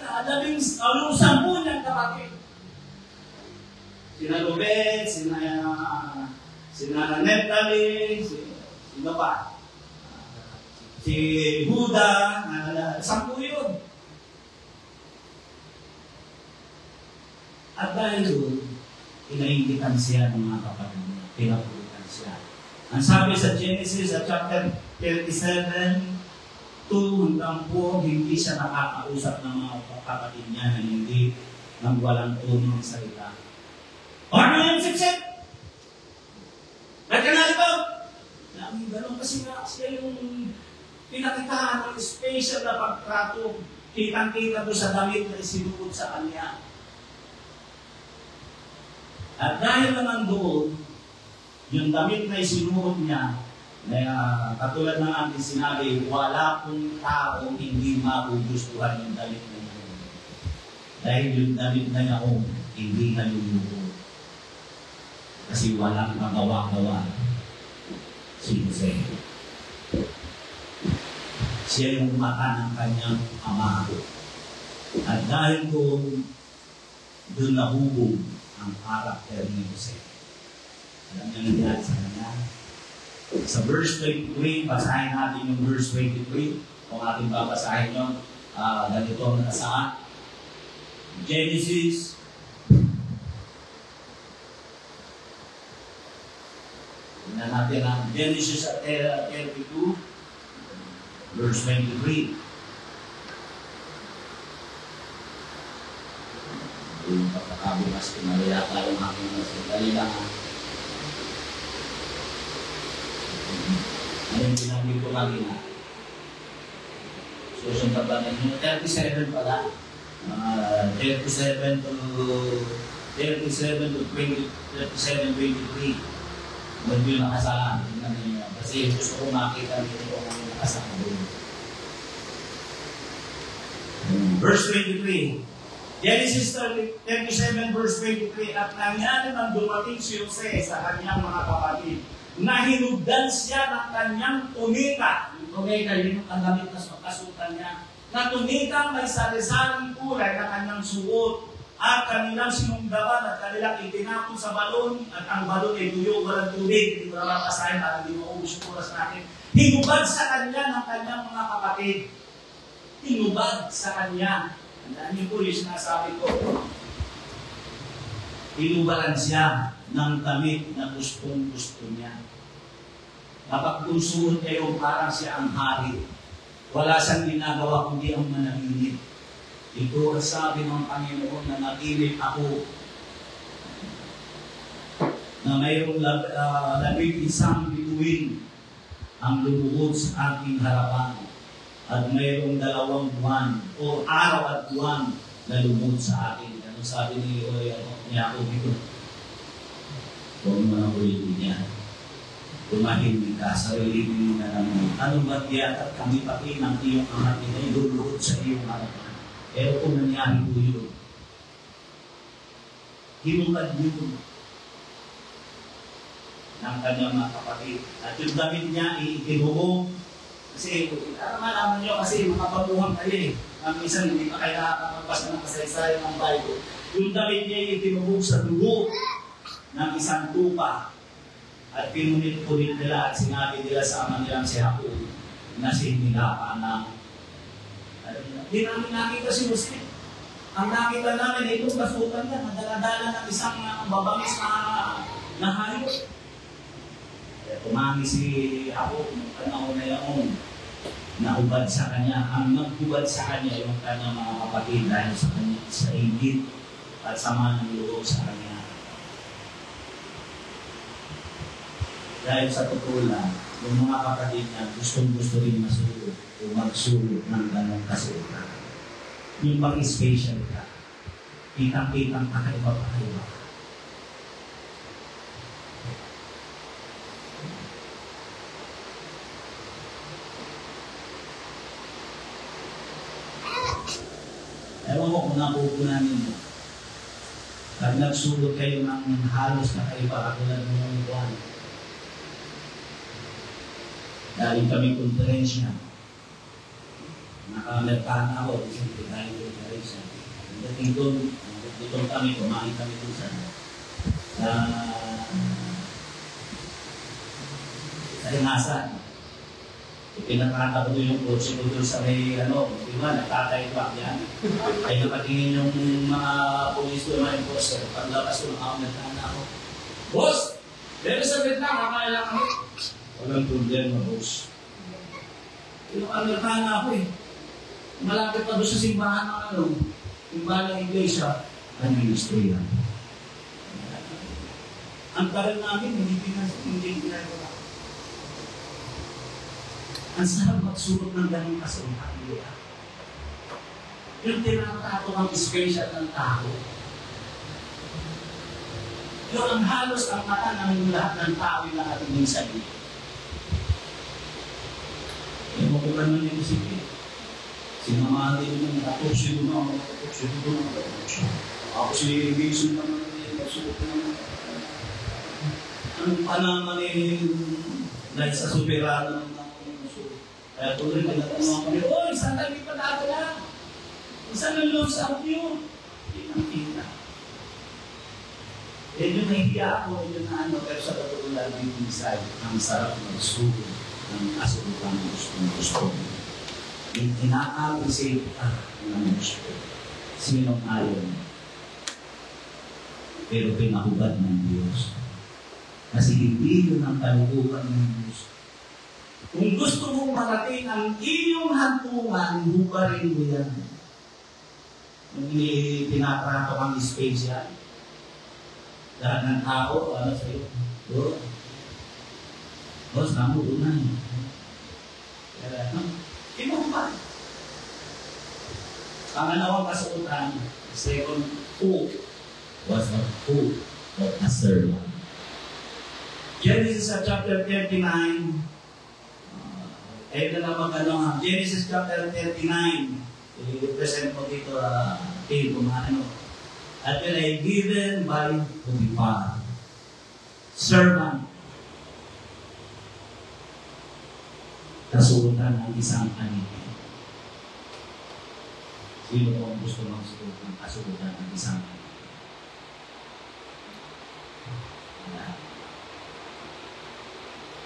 [SPEAKER 3] niyang kapatid. Sina Robet, sina Neptali, sino pa? Si Huda, 10 yun. At dahil doon, inaingitan siya ng mga kapatid niya, pinapulitan siya. Ang sabi sa Genesis, sa chapter 37, 2 hanggang 4, hindi siya nakakausap ng mga kapatid niya na hindi nang walang tono ng salita. Ano yung sip-sip? Nagkanal ko? Namin gano'n kasi nga siya yung pinakitahan ng special na pagtrato. Kitang-kita doon sa damit na isinuot sa kanya. At dahil naman doon, yung damit na isinuot niya, katulad ng ating sinabi, wala pong taong hindi magugustuhan yung damit na yun. Dahil yung damit na yun, hindi naluluto. Kasi walang magawa-gawa si Jose. Siya yung mata ng kanyang ama. At dahil doon nahubog ang karakter ni Jose. Alam niyo nangyari sa kanya? Sa verse 23, basahin natin yung verse 23. Kung ating babasahin yun, ganito ang nakasaan. Genesis. Tingnan natin ang Genesis 32, verse 23. Yung pagkakabukas, kinalaya tayo ng aking nasadali lang. Ano yung pinagin ko kanina? Susunod ba ninyo? 37 pala. 37 to 23. Huwag yung nakasalan. Kasi gusto ko makita nito kung ano yung nakasalan doon. Verse 23. Genesis 37 verse 23. At nangyari nang dumating si Jose sa kanyang mga kapatid, nahinugdan siya ng kanyang tunika. Yung tunika, yun ang damit na kasutan niya. Na tunika may sari-saring kulay na kanyang suot. At kanilang sinunggaban at kanilang itinapon sa balon. At ang balon ay tuyo, walang tubig. Hindi ko naman kasahin at hindi mo ubus yung oras natin. Hinubad sa kanya ng kanyang mga kapatid. Hinubad sa kanya. Tandaan niyo po yung sinasabi ko. Hinubaran siya ng damit na gustong-gusto niya. Kapag kung suot kayo, parang siya ang hari. Wala siyang ginagawa kundi ang manahimik. Ito ang sabi ng Panginoon na naginip ako na mayroong 11 bituin ang lumuhod sa aking harapan at mayroong 2 buwan o araw at buwan na lumuhod sa akin. Ano sabi ni Jacob dito? Huwag mo na ulitin niya. Tumahimik ka, sarili mo na naman. Ano ba tiyatat kami pati ng iyong anak na iluluhod sa iyong harapan? Pero kung nangyari po yun, hinungad yun ng kanyang mga kapatid. At yung damit niya, ikinuhong. Kasi, malaman nyo kasi makapabuhan kayo eh. Ang minsan, hindi pa kayo nakakapagpasa ng kasaysayan ng Bible. Yung damit niya, ikinuhong sa dugo ng isang tupa. At pinunit-punit nila at sinabi nila sa ama nilang si Jacob na sinilapa ng hindi namin nakita si Jose. Ang nakita namin, itong basutan niya, nadala-dala ng isang babangis na hayop. Tumangin si ako, nung panahon na yun, naubad sa kanya. Ang nagubad sa kanya, yung kanyang mga kapatid dahil sa kanya, sa ingit at sama ng loob sa kanya. Dahil sa totoo lang, yung mga kapatid niya, gustong-gusto rin masulog o magsulog ng ganong kasulat. Yung mag-special ka, kitang-kitang kakaiba-kakaiba. Ewan mo kung napupunan ninyo. Pag nagsulog kayo ng halos kakaiba, katulad ng buwan, dahil kami konferensya, nakamerkaan ako, isang dahil konferensya. Dating doon, dito kami, kumain kami doon sa Ringasan. Pinakata ko doon yung kotse ko doon sa may, di ba, nagkakaiba yan. Ay nakatingin yung mga polis doon, mga enforcer. Paglabas ko, nakamerkaan ako. Boss! Dito sa Vietnam, makakailan kami. Walang problema, boss. Amerikana na ako eh. Malapit pa doon sa simbahan ng simbahan ng iglesia, ang ministry yan. Ang tagal namin, hindi ginagawa. Ang sarap magsulog ng ganong kasulatan nila. Yung tinatato ang special ng tao. Yung ang halos ang mata ng lahat ng tao yung nakatingin sa iyo. Yung makulan man yung isipin. Sinamahal din yung nakatoksin doon ako, nakatoksin doon ako, nakatoksin. Ako si Wilson naman yung nasuot naman. Anong panaman dahil sa superado ng nasuot. Kaya tuloy nagtatanong kami, oy, saan tayo may patagala? Saan ang loob sa audio? Kita. Yung nahihiya ako, yung pero sa totoo lang yung design, ang sarap magsugo ng kasubukan ng gusto. Yung ina-appreciate ka ng gusto. Sinong ayaw mo? Pero pinahubad ng Diyos. Kasi hindi yun ang kalukuhan ng Diyos. Kung gusto mong marating ang iyong hantungan, hubarin mo yan. Yung pinaprato kang space yan. Lahat ng tao, ano sa'yo? Doon. Boss, namu doon na. Kaya, inuman. Pangalawang kasuotan, second, who was not who, but a servant. Genesis chapter 39, Genesis chapter 39, i-present mo dito, kung at yun ay given by Potiphar. Servant. Kasuotan ng isang anito. Sino po ang gusto magsuot ng kasuotan ng isang anito?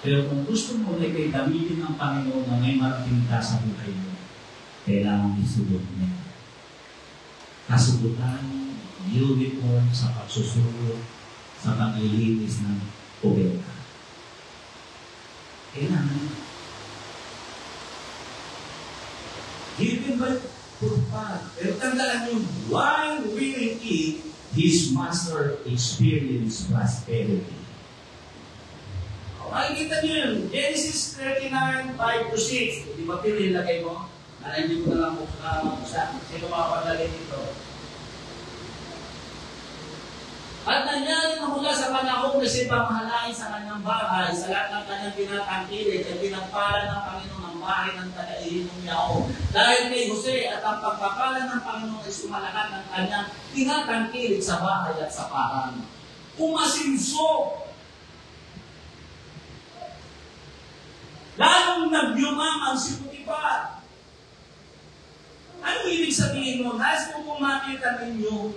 [SPEAKER 3] Pero kung gusto mo na ikay gamitin ng Panginoon na may marating ka sa buhay mo, kailangan isuot niya. Kasuotan, uniform sa pagsusulot, sa paglilinis ng kubeta. Kailangan. purpad. Pero tandaan nyo, while willing it, his master experienced prosperity. Makikita nyo yun. Genesis 39, 5-6. Di ba pinilagay mo? Hindi ko na lang sa sino makapaglagay dito. At nangyari na mula sa panahon na siya pamahalain sa kanyang bahay, sa lahat ng kanyang pinatangkilik at pinagpala ng Panginoon ang bahay ng taga-ihinong Yaon. Dahil kay Jose at ang pagpapala ng Panginoon ay sumalakat ng kanyang pinatangkilik sa bahay at sa pahan. Umasinso. Lalong nagyumaman si Potifar. Ano ibig sabihin mo? Nais mo kung makita ninyo,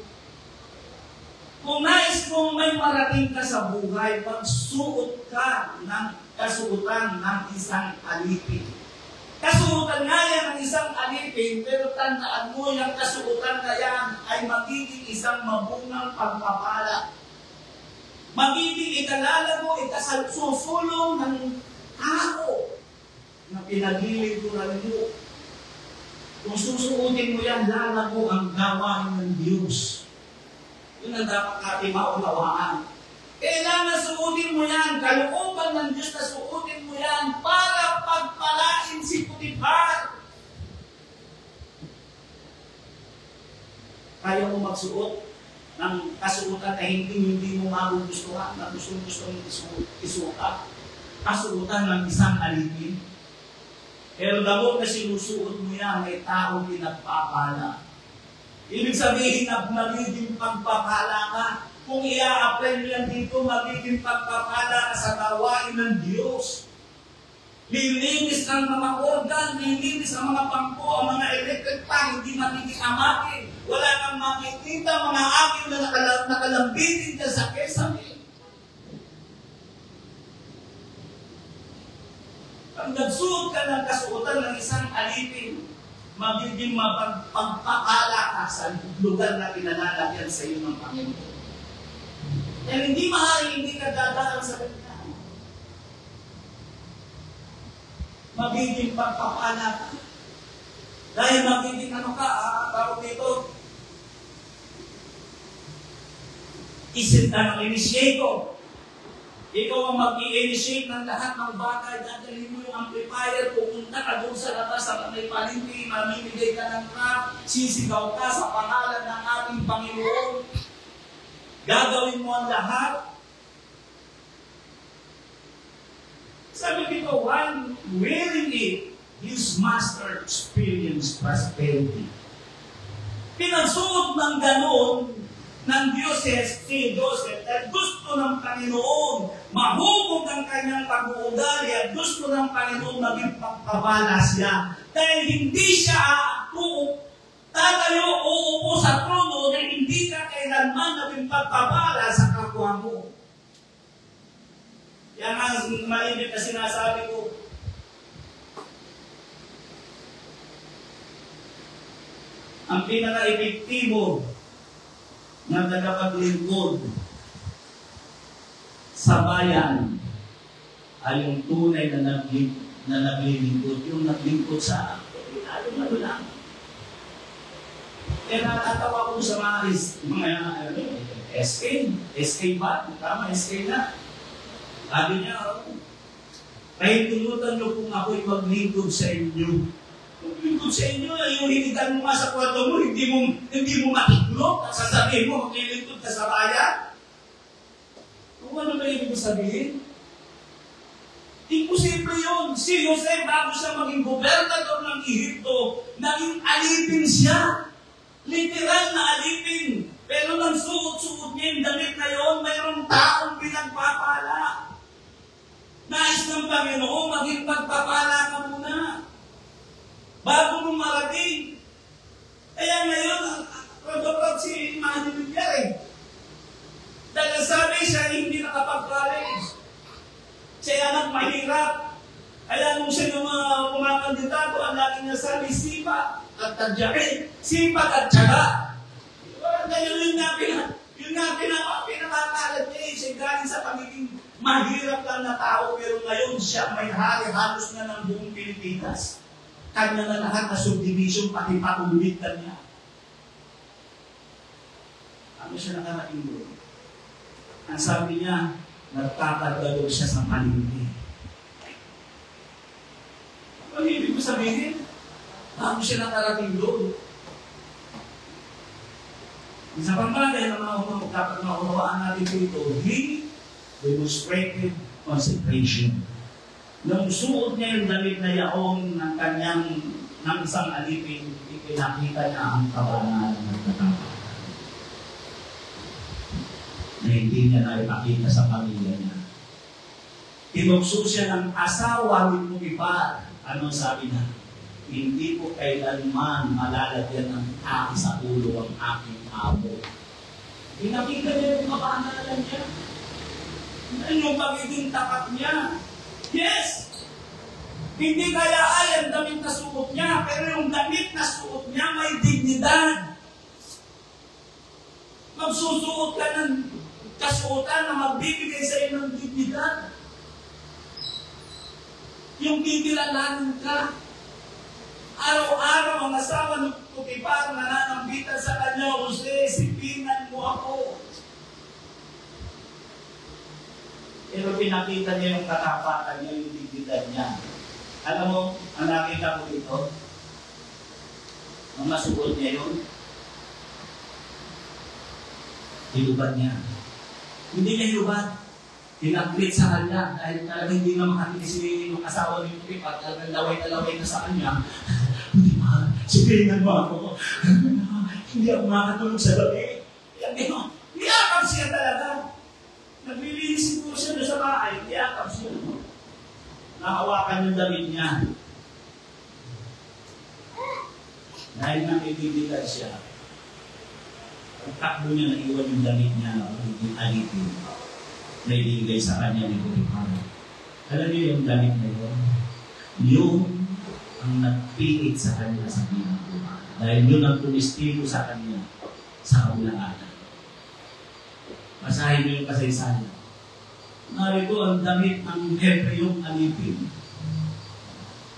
[SPEAKER 3] kung nais mong may marating ka sa buhay, magsuot ka ng kasuotan ng isang alipin. Kasuotan nga yan ng isang alipin, pero tandaan mo, yung kasuotan na yan ay magiging isang mabungang pagpapala. Magiging ikalala mo, ikasulong ng tao na pinaglilingkuran mo. Kung susuotin mo yan, lalago ang gawain ng Diyos. Yun ang dapat natin maunawaan. Kailangan suotin mo yan, kalooban ng Diyos na suotin mo yan para pagpalain si Potifar. Kaya mo magsuot ng kasuotan na hindi mo magugustuhan, na gusto mong isuot. Kasuotan ng isang alipin. Pero dabog na sinusuot mo yan, may taong pinagpapala. Ibig sabihin na magiging pagpapala ka. Kung i-a-apply mo yan dito, magiging pagpapala ka sa gawain ng Diyos. Lilinis ang mga organ, lilinis ang mga pangko, ang mga electric pan, hindi magiging amakin. Wala kang makikita mga akin na nakalambitin ka sa kesame. Pag nagsuot ka ng kasuotan ng isang alipin, magiging mapagpapala ka sa lugar na pinalalagyan sa iyo ng Panginoon. Kaya hindi maaaring hindi ka dadaan sa kanya. Magiging pagpapala ka. Dahil magiging tawag dito, initiator. Ikaw ang mag-i-initiate ng lahat ng bagay. Dadalhin mo yung amplifier, pupunta ka doon sa labas sa may palengke, mamimigay ka ng crap, sisigaw ka sa pangalan ng ating Panginoon. Gagawin mo ang lahat. Sabi dito, while wearing it, his master experienced prosperity. Pinagsuot ng ganon ng Diyos si Joseph at gusto ng Panginoon mahubog ang kanyang pag-uugali at gusto ng Panginoon maging pagpapala siya. Dahil hindi siya tatayo o uupo sa trono na hindi ka kailanman maging pagpapala sa kapwa mo. Yan ang mainit na sinasabi ko. Ang pinaka-epektibo na tagapaglingkod sa bayan ay yung tunay na naglilingkod, yung naglingkod sa ano lang. Kaya natatawa ko sa mga SK ba? Tama, SK na. Sabi niya, pahintulutan niyo kung ako'y maglingkod sa inyo. Maglingkod sa inyo, yung hinigan mo nga sa kwarto mo, hindi mo matiklop at sasabihin mo, maglilingkod ka sa bayan. Kung ano ba ibig sabihin? Imposible yun. Si Jose, bago siya maging gobernador ng Ehipto, naging alipin siya. Literal na alipin. Pero nang suot-suot niya yung damit na yun, mayroong taong pinagpapala. Nais ng Panginoon, maging pagpapala ka muna. Bago mo marating. Kaya ngayon, pagpapag si Manny Villar dahil sabi siya, hindi nakapag-college. Siya anak mahirap. Kaya nung siya yung mga kumakandidato, ang lagi niya sabi, sipag at tadyakin. Sipag at tyaga. Kaya yun nga pinakakalat niya. Siya galing sa pagiging mahirap lang na tao, pero ngayon siya may hari halos na ng buong Pilipinas. Kanya na lahat na subdivision, pati patulitan niya. Ano siya nakarating doon? Ang sabi niya, nagtatatagod siya sa palengke. Ano ibig ko sabihin? Ano siya nakarating doon? Isa pang bagay na dapat maunawaan natin dito, he demonstrated consecration. Nung suot niya yung damit na yaong ng kanyang ng isang alipin, ipinakita niya ang kabanalan ng katapatan. Na hindi niya naipakita sa pamilya niya. Tinukso siya ng asawa ni Potiphar. Anong sabi niya? Hindi ko kailanman malalagyan ng tao sa ulo ang aking amo. Pinakita niya yung kabanalan niya. Yung pagiging tapat niya. Yes! Hindi kaya ay ang damit na suot niya, pero yung damit na suot niya may dignidad. Magsusuot ka ng kasuotan na magbibigay sa iyo ng dignidad. Yung bibilalanan ka. Araw-araw ang asawa ng Potiphar nananambitan sa kanya, Jose, sipinan mo ako. Pero pinakita niya yung katapatan niya, yung dignidad niya. Alam mo, ang nakita ko dito, ang masuot niya yun, hilubad niya. Hindi niya hilubad. Tinaglit sa kanya dahil talagang hindi na makatiis yung asawa ni Potiphar, talagang laway na sa kanya. Potiphar, sipinan mo ako. Hindi ako makatulog sa gabi. Niyakap siya talaga. Naglilinis po siya sa bahay, niyakap siya. Nakawakan yung damit niya. Dahil nakikita siya, ang takbo niya na iwan yung damit niya na alipin. Naibigay sa kanya ni Potiphar. Alam niyo yung damit na yun? Yung ang nagpiit sa kanya sa pinagbuhay. Dahil yun ang tumistilo sa kanya sa kabulaan. Basahin niyo yung kasaysayan. Narito ang damit ng Hebreyong alipin.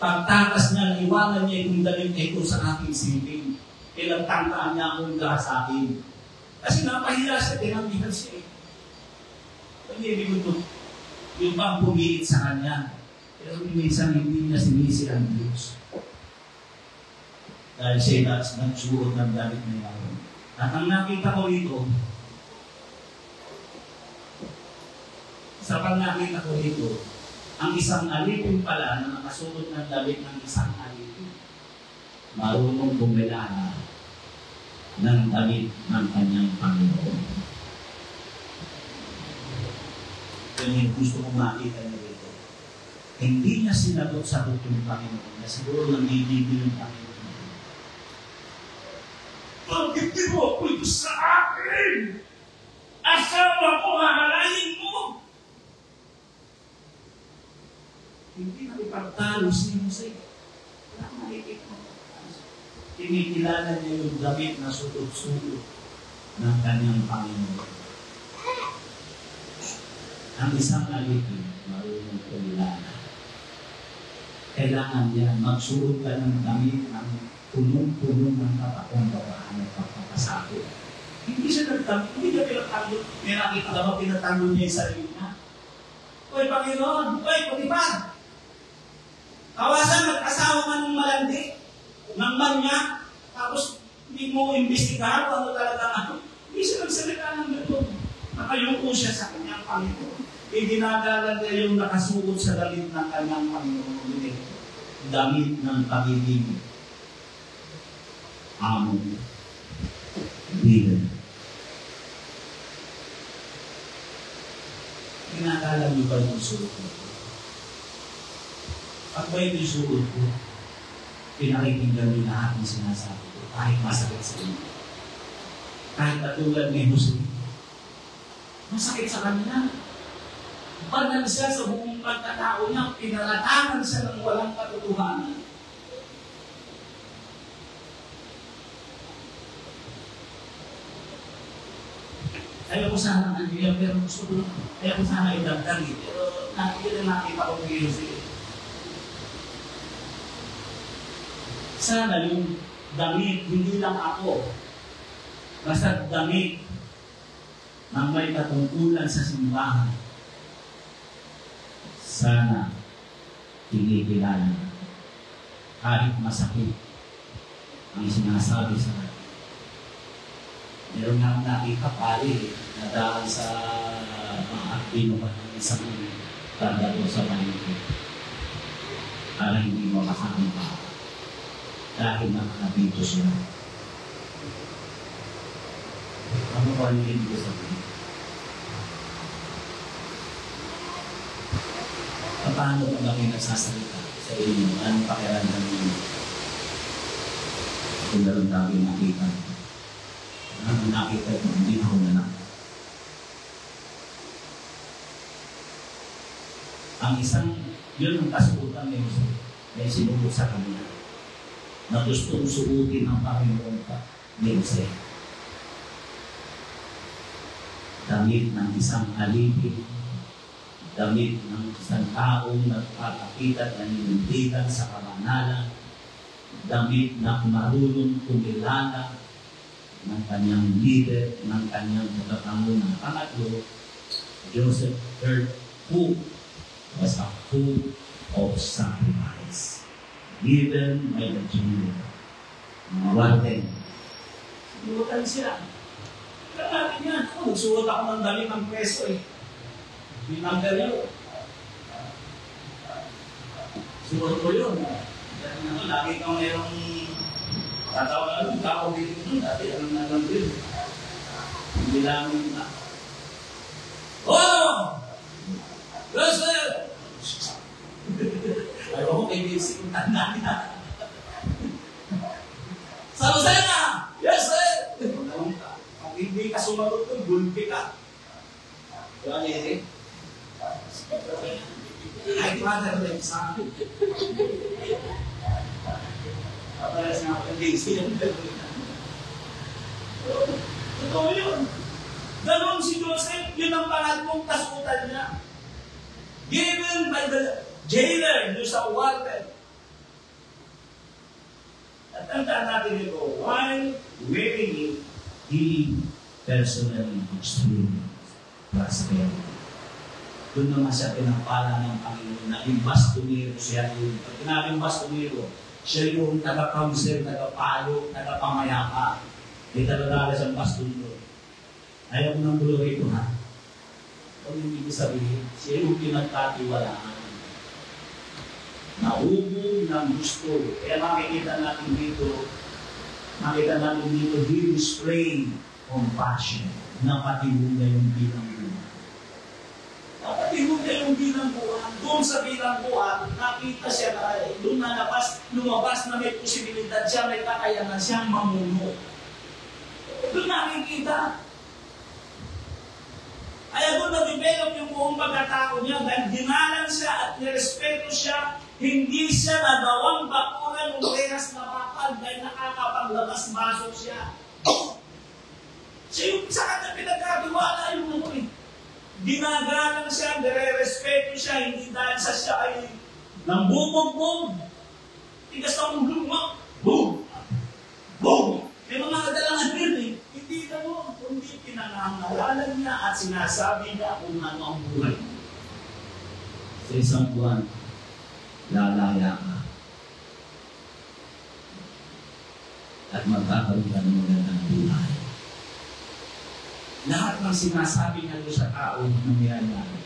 [SPEAKER 3] Pagtakas niya, iwanan niya yung damit na ito sa aking silbing. Ilang tangkaan niya akong sa akin. Kasi napahiya siya, tinambihan siya. Hindi ko ito, yung bang pumilit sa kanya. Pero minsan hindi niya sinisi ang Diyos. Dahil siya nagsuot ng damit na yawon. At ang nakita ko ito, sa pag-nakita ko dito, ang isang alipin pala na nakasuot ng damit ng isang alipin, marunong bumilana ng damit ng kanyang Panginoon. Ito yung gusto kong makita niyo dito. Hindi niya sinagot sa tutong Panginoon na siguro nanginigil yung Panginoon. Bakit di mo ako ito sa akin? Asawa ko, hahalayin mo! Hindi na ipagtalo si Jose. Wala makikita mo. Kinikilala niya yung damit na suot-suot ng kanyang Panginoon. Ang isang alipin, marunong kilala. Kailangan niya magsuot ka ng damit ng punong-punong ng kapatong babahan at pagpapasakot. Hindi siya nagtanggol, hindi niya pinatanggo. May nakita ka ba pinatanggo niya yung sarili niya? Oy, Panginoon! Oy, Potiphar! Kawasan, mag-asawa man ng malandi, ng manya, tapos hindi mo imbestigahan kung ano talaga ano. Hindi siya nagsalita ng gano'n. Nakayuko siya sa kanyang Panginoon. Ginagalan niya yung nakasuot sa damit ng kanyang Panginoon. Damit ng pagiging amo. Leader. Ginagalan niyo ba yung suot ko? Pag ba ito yung suot ko, pinakikinggan niyo lahat ng sinasabi ko, kahit masakit sa inyo. Kahit katulad ni Jose, masakit sa kanya. Banal siya sa buong pagkatao niya, pinalatangan siya ng walang katotohanan. Ayaw ko sana nandiyan, pero gusto ko, ayaw ko sana idagdag. Pero nakikita ko kay Jose. Sana yung damit, hindi lang ako, basta damit na may katungkulan sa simbahan, sana kinikilala kahit masakit ang sinasabi sa akin. Meron nga nakita pali na dahil sa mga binukat ng isang tanda ko sa palito para hindi mo makasama pa dahil nakakabito sila. Ano ba yung hindi ko sabihin? Paano ba kayo nagsasalita sa inyo? Anong pakiramdam ninyo? Kung meron tayo nakita. Ang nakita ko, hindi ako na lang. Ang isang, yun ang kasuotan ni Jose, na sinubok sa kanya, na gustong suotin ang Panginoon pa ni Jose. Damit ng isang alipin, damit ng isang taong nagpapakita at nanindigan sa kabanalan, damit na marunong kumilala ng kanyang leader, ng kanyang pagkakamuna. Pangatlo, Joseph III, who was a fool of sacrifice, given by the Jew. Warden. Sinuotan siya. Kaya natin yan. Nagsuot ako ng damit ng preso eh. Binanggal yun. Suot ko yun. Lagi kang mayroong tatawa na tao dito nun. Dati ang nalang hindi lang na. Oh! Yes, sir! Ayaw ko kay Vinci kung tanda niya. Sa Lucena! Yes, sir! Kung hindi ka sumagot doon, gulpi ka. Diba niya eh? Ay, mother like sa akin. Papalas nga ako yung Vinci. Totoo yun. Ganon si Joseph, yun ang pangatong kasuotan niya. Given by the jailer, doon sa warden. At tandaan natin ito, while wearing it, he personally experienced prosperity. Doon naman siya pinapala ng Panginoon na imbastumiro siya yun. Pag pinabing bastumiro, siya yung taga-counsel, taga-payo, taga-pamayapa. Hindi talaga siyang bastumiro. Ayaw ko ng bulo ito, ha? Kung hindi ko sabihin, siya yung pinagkatiwalaan. Naubog ng gusto. Kaya makikita natin dito, he displayed compassion. Napatibong na yung bilangguan. Napatibong na yung bilangguan. Doon sa bilangguan, nakita siya na doon na lumabas na may posibilidad siya, may kakayanan siyang mamuno. Doon nakikita. Kaya doon na-develop yung buong pagkatao niya dahil ginalan siya at nirespeto siya. Hindi siya nagawang bakuran ng rehas na bakal dahil nakakapaglabas-masok siya. Siya yung sa kanya pinagkatiwala yung ano eh. Ginagalang siya, nire-respeto siya, hindi dahil sa siya ay nambubugbog. Tigas na kong lumang, boom! Boom! May mga kadalangan din eh. Hindi na mo, kundi pinangangalan niya at sinasabi niya kung ano ang buhay. Sa isang buwan, lalaya ka. At magkakaroon ka ng magandang buhay. Lahat ng sinasabi niya doon sa tao na nangyayari.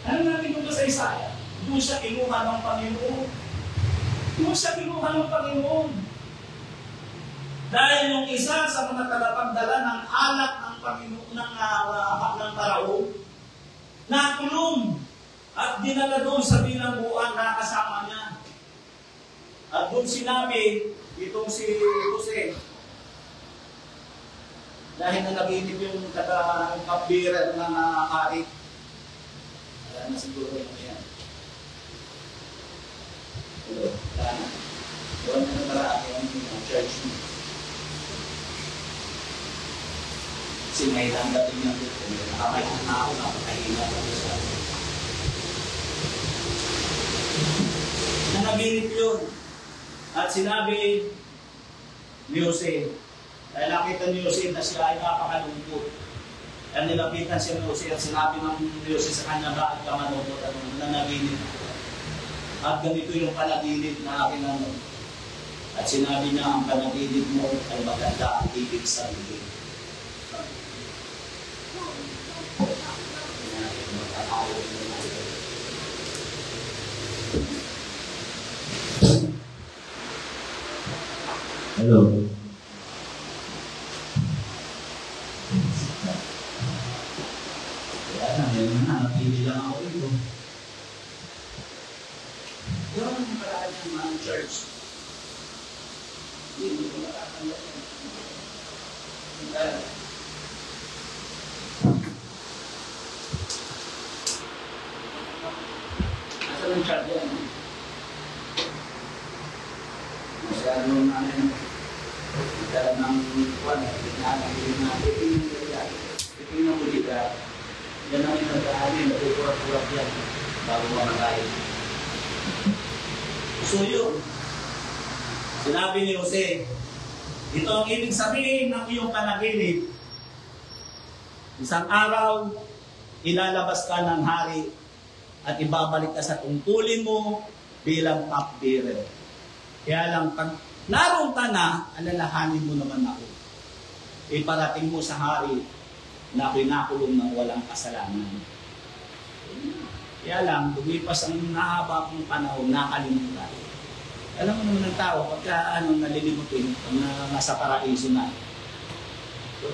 [SPEAKER 3] Alam natin kung sa Isaiah, doon siya kinuha ng Panginoon. Doon siya kinuha ng Panginoon. Dahil yung isa sa mga tagapagdala ng alak ng Panginoon ng Paraon, nakulong at dinala doon sa bilangguan na kasama niya. At doon sinabi, itong si Jose, dahil nalaginip yung kapira ng hari. Wala na siguro yung yan. Wala na. Wala na nataraan yung church mo. Kasi may dating niya dito. Nakapayang na ako, napakahinga ko siya. Nanaginip yun. At sinabi ni Jose, dahil nakita ni Jose na siya ay napakalungkot. Kaya nilapitan siya ni Jose at sinabi ng Jose sa kanya, bakit ka malungkot at nanaginip? At ganito yung panaginip na aking ano. At sinabi niya, ang panaginip mo ay maganda ang ibig sabihin. Hello. Kaya na, yun na, napili lang ako ito. Yun ang paraan ng mga church. Hindi ko nakakala. Asa ng church yan? Masyadong namin dala ng kuwan, pinanagin natin, tingnan mo dito, yan ang inagaanin, natuturat-turat yan, bago mamatay. So yun, sinabi ni Jose, ito ang ibig sabihin ng iyong panaginip. Isang araw, ilalabas ka ng hari at ibabalik ka sa tungkulin mo bilang cupbearer. Kaya lang, pag naroon ka na, alalahanin mo naman ako. Iparating mo sa hari na pinakulong ng walang kasalanan. Kaya lang, lumipas ang nahaba kong panahon, nakalimutan. Alam mo naman ng tao, pagka nalilimutin, nasa paraiso na. So,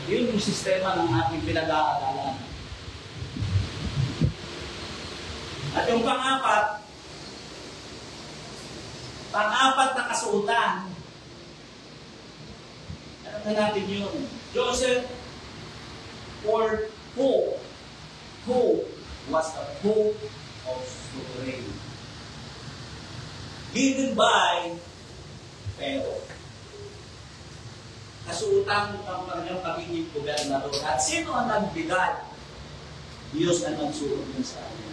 [SPEAKER 3] yun yung sistema ng ating pinag-aaralan. At yung pang-apat na kasuotan. Alam na natin yun. Joseph or hope was the hope of sovereign. Given by Pharaoh. Kasuotan ng kanyang pagiging gobernador. At sino ang nagbigay? Diyos ang nagsuot din sa kanya.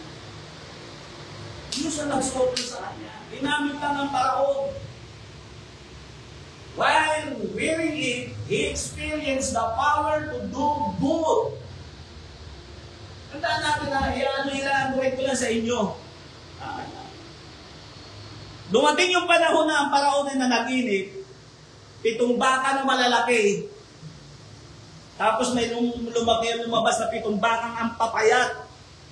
[SPEAKER 3] Diyos ang nagsuot din sa kanya. Ginamit lang ng paraon. While wearing it, he experienced the power to do good. Tandaan natin na, ilaan ko lang sa inyo. Dumating yung panahon na ang paraon ay nanaginip, 7 baka na malalaki, tapos may lumabas na 7 bakang ampapayat.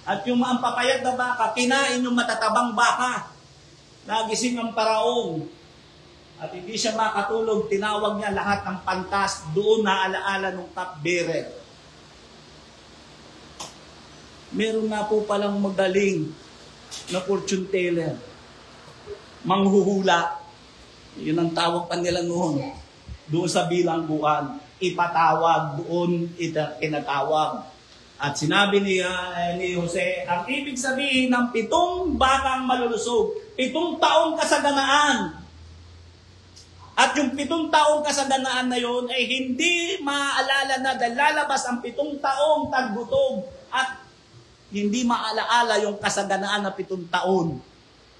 [SPEAKER 3] At yung ampapayat na baka, kinain yung matatabang baka. Nagising ang paraon. At hindi siya makatulog, tinawag niya lahat ng pantas, doon na alaala ng cupbearer. Meron nga po palang magaling na fortune teller. Manghuhula. Yun ang tawag pa nila noon. Doon sa bilangguan. Ipatawag, doon tinatawag. At sinabi ni Jose, ang ibig sabihin ng 7 bakang malulusog, 7 taong kasaganaan. At yung 7 taong kasaganaan na yun ay hindi maaalala na dahil lalabas ang 7 taong taggutom at hindi maalaala yung kasaganaan na 7 taon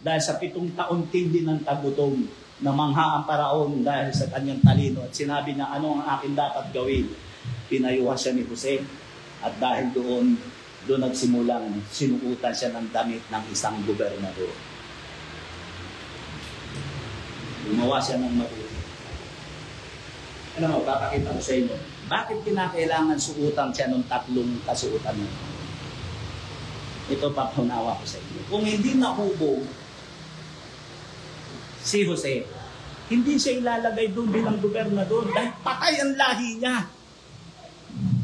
[SPEAKER 3] dahil sa 7 taon tindi ng taggutom na mangha ang paraon dahil sa kanyang talino. At sinabi niya, ano ang akin dapat gawin? Pinayuha siya ni Jose at dahil doon nagsimulang sinukutan siya ng damit ng isang gobernador. Gumawa siya ng mabuti. Ano mo, papakita ko sa inyo. Bakit kinakailangan suutan siya ng 3 kasuutan na? Ito papunawa ko sa inyo. Kung hindi nahubog si Jose, hindi siya ilalagay doon bilang gobernador dahil patay ang lahi niya.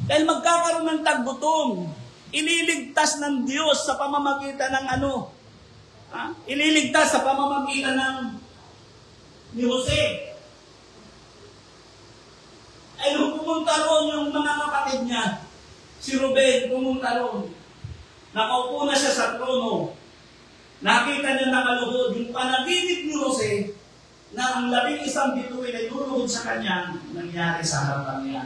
[SPEAKER 3] Dahil magkakaroon ng taggutom, ililigtas ng Diyos sa pamamagitan ng ano? Ililigtas sa pamamagitan ng ni Jose. Ay nung pumunta roon yung mga kapatid niya, si Ruben pumunta roon. Nakaupo na siya sa trono. Nakita niya nakaluhod yung panaginip ni Jose na ang 11 bituin ay luluhod sa kanya, nangyari sa harapan niya.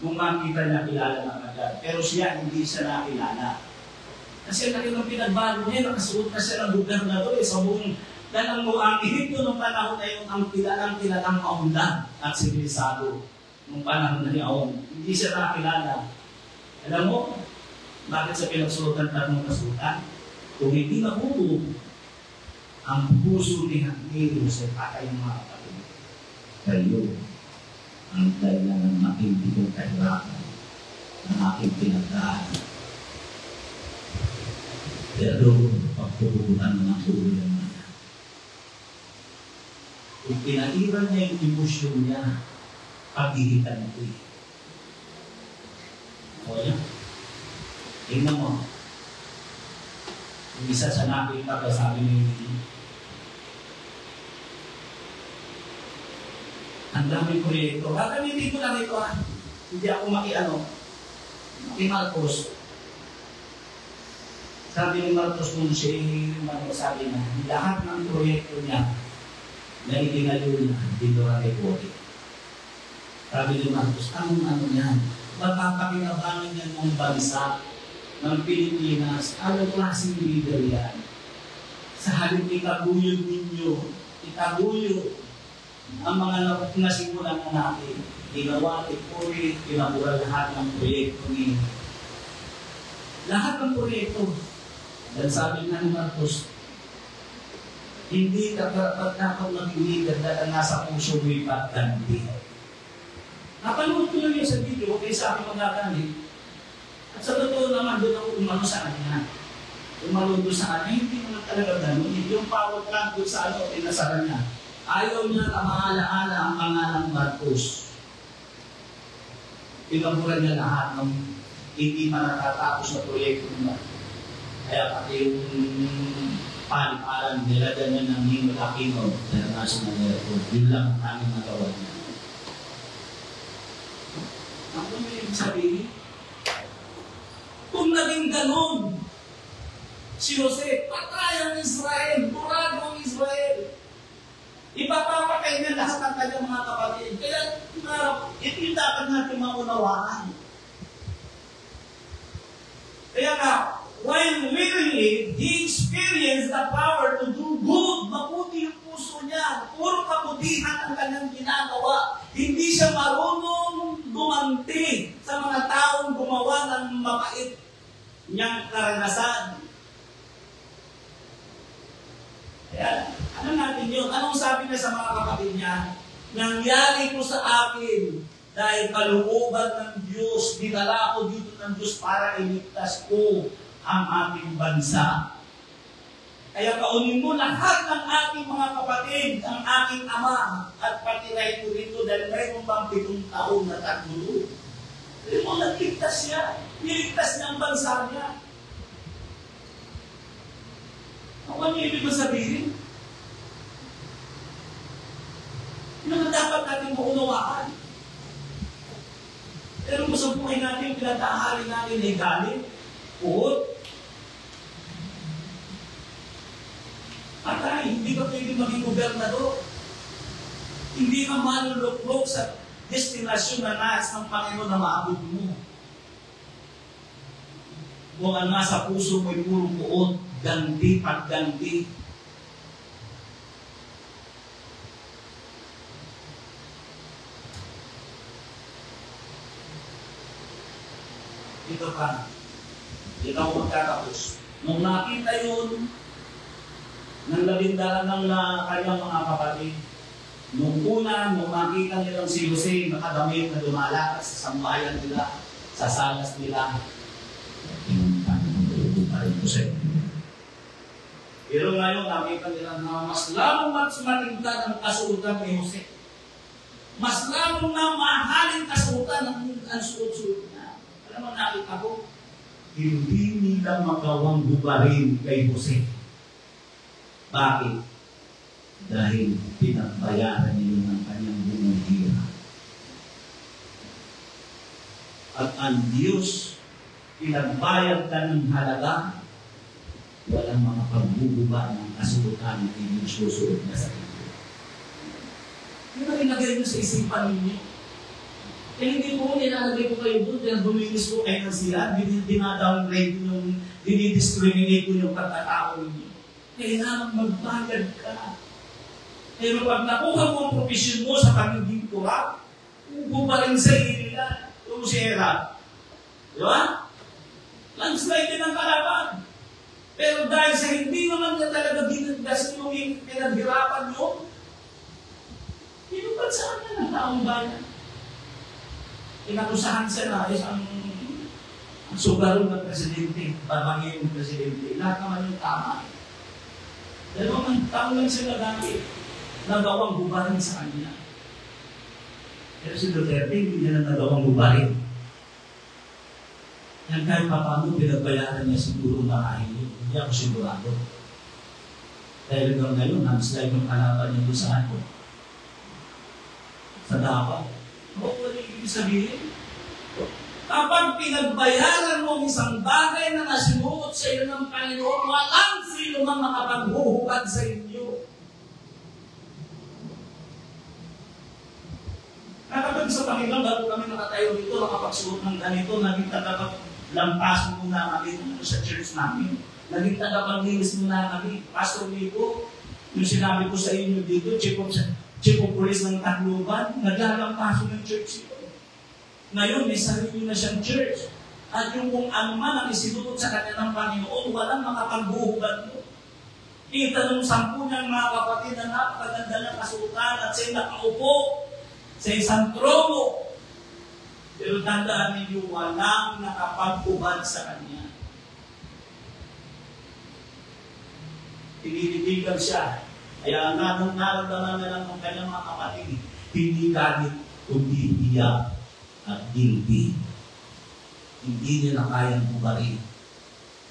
[SPEAKER 3] Kung makita niya, kilala na agad. Pero siya, hindi siya nakilala. Kasi nakita ng pinagbago niya, nakasuot na siya ng gobernador sa buong Dahil ang Ehipto nung panahon na yun, ang kilalang maunlad at sibilisado nung panahon na yun. Hindi siya nakilala. Alam mo, bakit sa pinagsutan tatlong kasutan? Kung hindi nahubo ang puso ni Jose at ay mga kapatid, kayo ang dahilan ng matinding kahirapan ng aking pinagdaanan. Pero pagpupunan ng tuloy ng mga. Kung pinairan niya yung emosyon niya, paghihitan ito eh. O yan. Tingnan mo. Yung isa sa nakita ko, sabi ni ang daming proyekto. Gagamitin ko lang ito ha. Hindi ako Marcos. Sabi ni Marcos nung sabi na, lahat ng proyekto niya na itinayo na dito na record. Sabi ni Marcos, ano yan? Mapapakinabangan yan ng bansa ng Pilipinas. Anong klaseng leader yan? Sa halip itaguyod ninyo, ang mga nasimulan na natin, ginawa, ipuri, pinabura lahat ng proyekto niya. Lahat ng proyekto. Dahil sabi nga ni Marcos, hindi ka dapat mag-leader dahil nasa puso mo ipagkanti. Napanood ko lang yun sa video, kaya sa akin magkakanti. At sa totoo naman, doon ako umano sa kanya. Umano doon sa kanya, hindi naman talaga ganun. Yung power plant doon sa pinasara niya. Ayaw niya na maalaala ang pangalang Marcos. Pinabura niya lahat ng hindi pa natatapos na proyekto niya. Kaya pati yung paliparan nila niya ng Nino Aquino na national airport. Yun lang ang aming nagawa niya. Ano mo yung sabihin? Kung naging ganun, si Jose, patay ang Israel, burado ang Israel. Ipapapakay niya lahat ng kanyang mga kapatid. Kaya ito yung dapat natin maunawaan. Kaya nga, while willingly, he experienced the power to do good. Mabuti yung puso niya. Puro kabutihan ang kanyang ginagawa. Hindi siya marunong gumanti sa mga taong gumawa ng mapait niyang karanasan. Kaya, ano natin yun? Anong sabi niya sa mga kapatid niya? Nangyari ko sa akin dahil kalooban ng Diyos, dinala ko dito ng Diyos para iligtas ko ang ating bansa. Kaya kaunin mo lahat ng ating mga kapatid, ang aking ama, at patirahin mo dito dahil mayroon bang 7 taon na tagmulo. Dahil mo nagligtas siya. Niligtas niya ang bansa niya. Ano niya ibig sabihin? Yun ang dapat natin maunawaan. Pero kung sa buhay natin, pinatahari natin ay galit, puhot, patay, hindi ka pwede maging gobernador. Hindi ka maluluklok sa destinasyon na nais ng Panginoon na maabot mo. Kung ang nasa puso mo'y puro puot, ganti, pagganti. Ito pa, ito ako magtatapos. Nung nakita yun, ng 12 ng kanyang mga kapatid, nung makita nilang si Jose nakadamit na lumalakas sa sambayan nila, sa salas nila, pero ngayon, nakita nila na mas lamang matingkad ang kasuotan ni Jose. Mas lamang na mahalin kasuotan ang suot-suot niya. Alam mo, nakita ko, hindi nila magawang bubarin kay Jose. Bakit? Dahil pinagbayaran niyo ng kanyang bumunghira. At ang Diyos, pinagbayad ka ng halaga, walang mga pagbububa ng kasuotan na inyong susuot na sa inyo. Yun ang ilagay nyo sa isipan ninyo. Eh hindi po nilalagay ko kayo doon, dahil bumilis ko kayo ng sila, dinadowngrade ko yung, dinidiscriminate ko yung pagkatao ninyo. kailangan magbayad ka. Pero pag nakuha mo ang profesyon mo sa pagiging kurap, bubaling sa ila, yung si Era. Di ba? Landslide din ang kalaban. Pero dahil sa hindi naman na talaga dinagdas yung pinaghirapan nyo, pinupansaan na ng taong bayan. Inakusahan sila isang sugaro ng presidente, babangin ng presidente. Lahat naman yung tama. 2 taon lang sila dati nagawang bubarin sa kanya. Pero si Duterte, hindi niya na nagawang bubarin. Yan kahit paano pinagbayaran niya siguro marahil yun. Hindi ako sigurado. Dahil hanggang ngayon, nag-slide yung kalaban niya doon sa ano. Sa Davao. Wala ibig sabihin. Kapag pinagbayaran mo isang bagay na nasimuot sa iyo ng Panginoon, walang sino man makapaghuhubad sa inyo. Nakapag sa Panginoon, bago kami nakatayo dito, nakapagsuot ng ganito, naging tagapaglampas muna kami sa church namin. Naging tagapaglinis muna kami. Pastor Nico, yung sinabi ko sa inyo dito, chief of police ng Tacloban, naglalampaso ng church ito. Ngayon, may sarili na siyang church. At yung kung ano man ang isinuot sa kanya ng Panginoon, walang makapagbuhugan mo. Kita nung 10 niyang mga kapatid na napakaganda ng kasuotan at siya'y nakaupo sa isang trono. Pero tandaan ninyo, walang nakapagbuhad sa kanya. Tinititigan siya. Kaya naramdaman na lang ng kanyang mga kapatid, hindi galit, kundi iyak at guilty. Hindi niya na kayang bubarin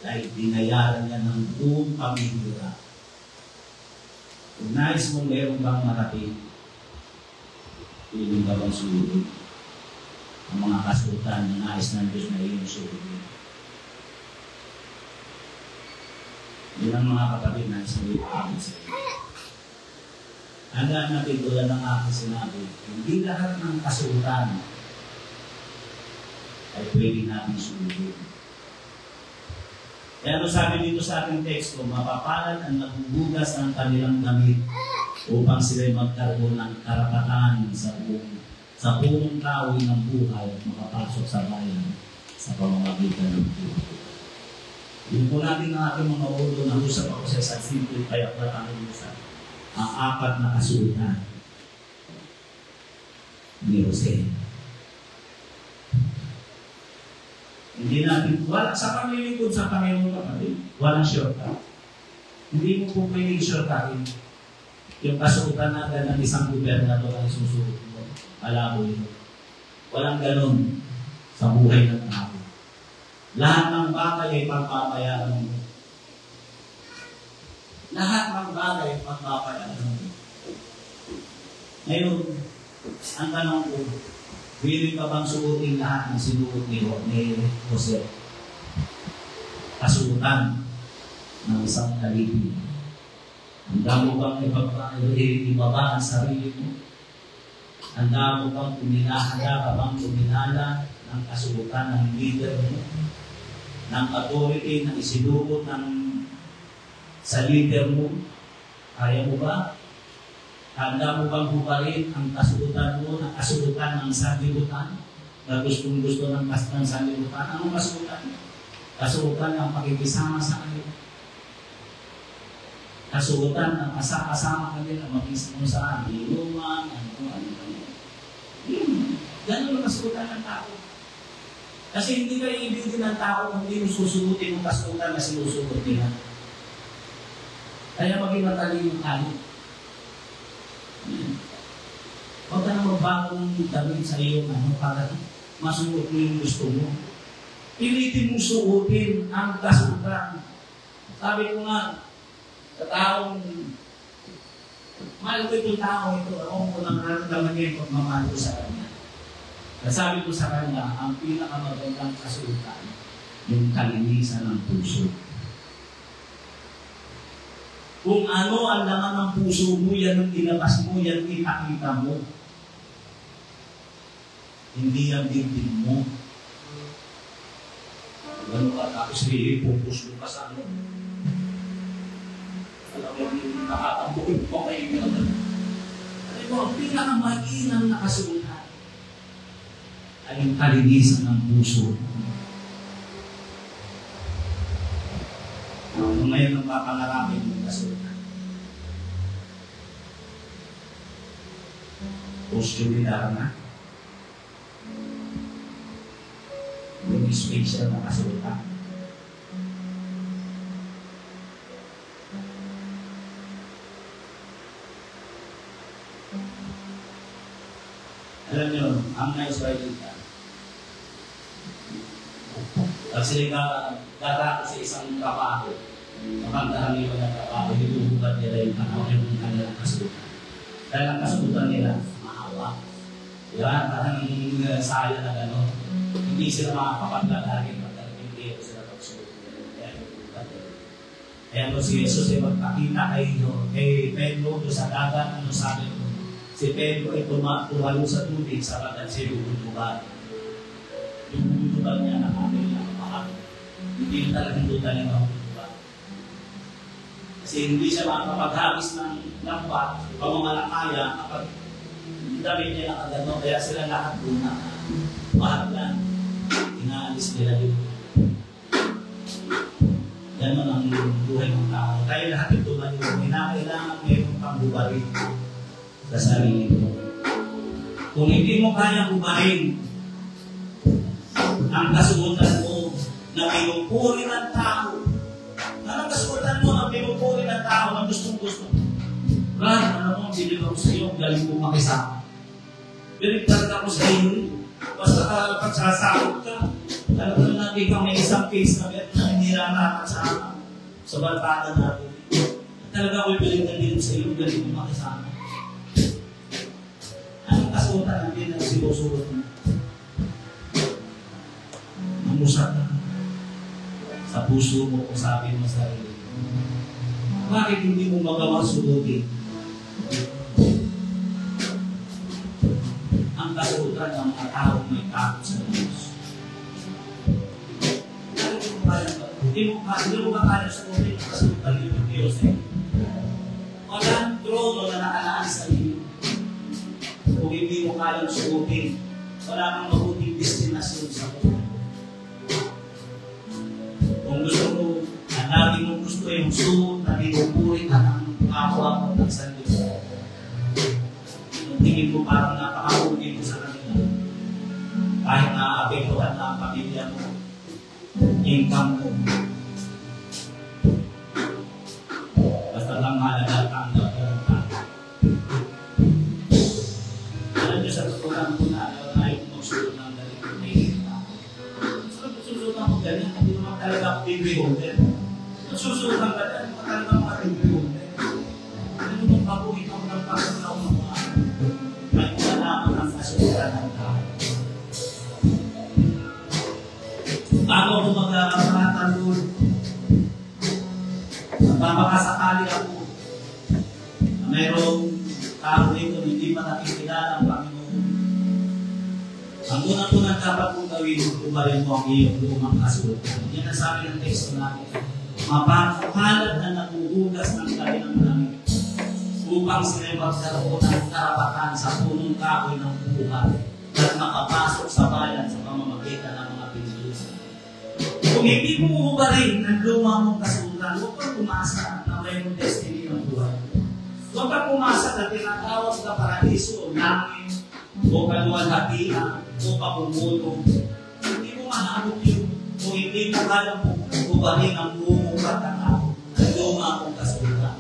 [SPEAKER 3] dahil binayaran niya ng buong pamilya. Kung nais mong meron bang malapit, piling ka bang sulit? Ang mga kasutan na nais ng Diyos na iyong sulit. Yun ang mga kapatid na sulit kami sa iyo. Hanggang natin tulad ng aking sinabi, hindi lahat ng kasutan ay pwede natin sulit. Kaya ano sabi dito sa ating teksto, mapapalad ang naghuhugas ng kanilang damit upang sila'y magkaroon ng karapatan sa buong kahoy ng buhay at makapasok sa bayan sa pamamagitan ng buhay. Yung po natin ang ating mga ulo na usap ako sa simple kaya patanong sa ang 4 na kasulitan ni Jose. Hindi natin, sa panglilingkod sa Panginoon kapatid, walang shortcut. Hindi mo po pwedeng shortcutin yung kasuotan natin ng isang gobernador ay susunod mo. Malabo yun. Walang ganun sa buhay ng tao. Lahat ng bagay ay pagpapayaran mo. Lahat ng bagay ay pagpapayaran mo. Ngayon, ang tanong ko, willing ka bang suotin lahat ng sinuot ni Jose? Kasuotan ng isang kalibig. Handa mo bang ibaba ang sarili mo? Handa mo bang kuminala ng kasuotan ng leader mo? Ng authority na isinuot sa leader mo? Kaya mo ba? Handa mo bang bubarin ang kasuotan mo na kasuotan ng sanlibutan? Na gustong-gusto ng sanlibutan? Anong kasuotan? Kasuotan ng pakikisama sa kanila. Kasuotan ng kasama kanila, makisama sa inuman, ano. Ganun ang kasuotan ng tao. Kasi hindi ka iibigin ng tao kung hindi mo susugutin yung kasuotan na sinusugot nila. Kaya maging matalino tayo. Huwag ka na magbago ng damit sa iyo para masuot mo yung gusto mo. Pilitin mo suotin ang kasuotan. Sabi ko nga, sa taong mahal ko itong tao ito, ako ko nang nararamdaman niya yung pagmamahal ko sa kanya. Sabi ko sa kanya, ang pinakamagandang kasuotan, yung kalinisan ng puso. Kung ano ang laman ng puso mo, yan ang ilabas mo, yan ipakita mo. Hindi ang dibdib mo. Ano ka, tapos pupus mo pa sa ano. nakatambukin ko kayo. Alam mo, ang pinakamainang na kasulatan ay yung kalinisan ng puso. Ngayon ang papangarapin ng kasulatan. Posturidad na. Yung special na kasulatan. Alam nyo, ang na-Israelita, pag sila darako sa isang trabaho, makantahan nila ng trabaho, hinuhubad nila yung panahon ng kanilang kasulatan. Dahil ang kasulatan nila, maawa. Yan, parang saya na gano'n. Hindi sila makakapaglalagin pag hindi sila pagsulatan. Kaya si Jesus ay magpakita kay Pedro doon sa dagat, ano sabi ko? Si Pedro ay tumalo sa tubig sapagat siya lulutugan. Yung lulutugan niya na kami lang mahal. Hindi yung talagang lutan niya mahulutugan. Kasi hindi siya makapaghagis ng lampa o mga nakaya kapag damit niya nakagano. Kaya sila lahat doon na mahal lang. Inaalis nila yun. Ganon ang buhay ng tao. Tayo lahat ito man yung kinakailangan mayroong pangbubarin sa sarili mo. Kung hindi mo kaya bubarin ang kasuotan mo na pinupuri ng tao, anong kasuotan mo ang pinupuri ng tao na gustong-gusto? Brad, ano mo, binigay ko sa iyo, galing mo makisama. Binigtad ako sa iyo, basta pagsasakot ka, talagang natin kang may isang case na hindi narapat sa barkada natin. Talaga ako'y binigtad din sa iyo, galing mo makisama. Anong kasuotan natin ang sinusulot mo? Mamusap ka sa puso mo o sabi mo sa sarili. Bakit hindi mo magawang sulutin ang kasuotan ng mga taong may takot sa Diyos? Hindi mo ba kaya sulutin ang kasuotan ng Diyos? Walang trono na nakalaan sa iyo. Kung hindi mo kayang suotin, wala kang mabuting destinasyon sa buhay. Kung gusto mo, hanapin mo gusto yung suot na pinupuri ka ng kapwa mo ng San Diyos. Tingin mo parang napakabuti mo sa kanila. Kahit naapektuhan na ang pamilya mo, income mo. Basta lang mahalaga ang gagawin ka. Sa tutulan ko na ayaw mo magsulot ng galing ko na ikinta. Susulot mo ganyan, hindi naman talaga ako bibigolder. Susulot ang ganyan, hindi naman talaga ako bibigolder. Ano mong pabuhin ako ng pagkakalaw ng mga may kasalaman ang kasulitan ng tao. Bago ako mag-patanggol, magpapakasakali ako na mayroong tao dito hindi pa nakikilala ang Panginoon. Ang unang-unang dapat kong gawin, umarin mo ang iyong lumang kasulatan. Yan ang sabi ng teksto natin. Mapakalat na naguhugas ng kanilang langit upang sila magkaroon ng karapatan sa punong kahoy ng buhay at makapasok sa bayan sa pamamagitan ng mga pinulusan. Kung hindi mo umarin ang lumang mong kasulatan, huwag kang umasa na mayroong destiny ng buhay. Huwag kang umasa na tinatawag na paraiso o langit o kaluwalhatian o pamumuno. Hindi mo mahabot yun kung hindi mo kaya mo ubahin ang lumong katakaw ng luma mong kasulatan.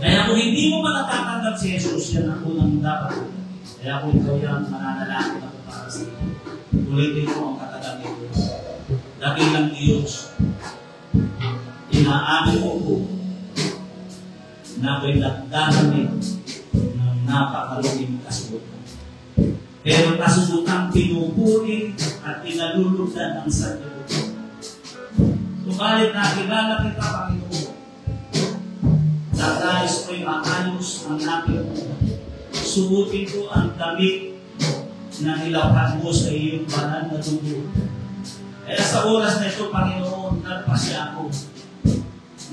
[SPEAKER 3] Kaya kung hindi mo malatatanggap si Jesus, yan ang unang dapat. Kaya kung ikaw yan, mananalangin ako para sa iyo. Ulitin mo ang katagang ito. Dakilang Diyos, inaamin mo po na ako'y nagdadamit ng napakaluling kasubutan. Pero kasubutang pinupuri at pinalulugdan ng sanlibutan. Subalit nakilala kita, Panginoon, sa nais ko'y maayos ang natin mo. Subutin ko ang damit na nilawhan mo sa iyong banal na dugo. Kaya sa oras na ito, Panginoon, nagpasya ako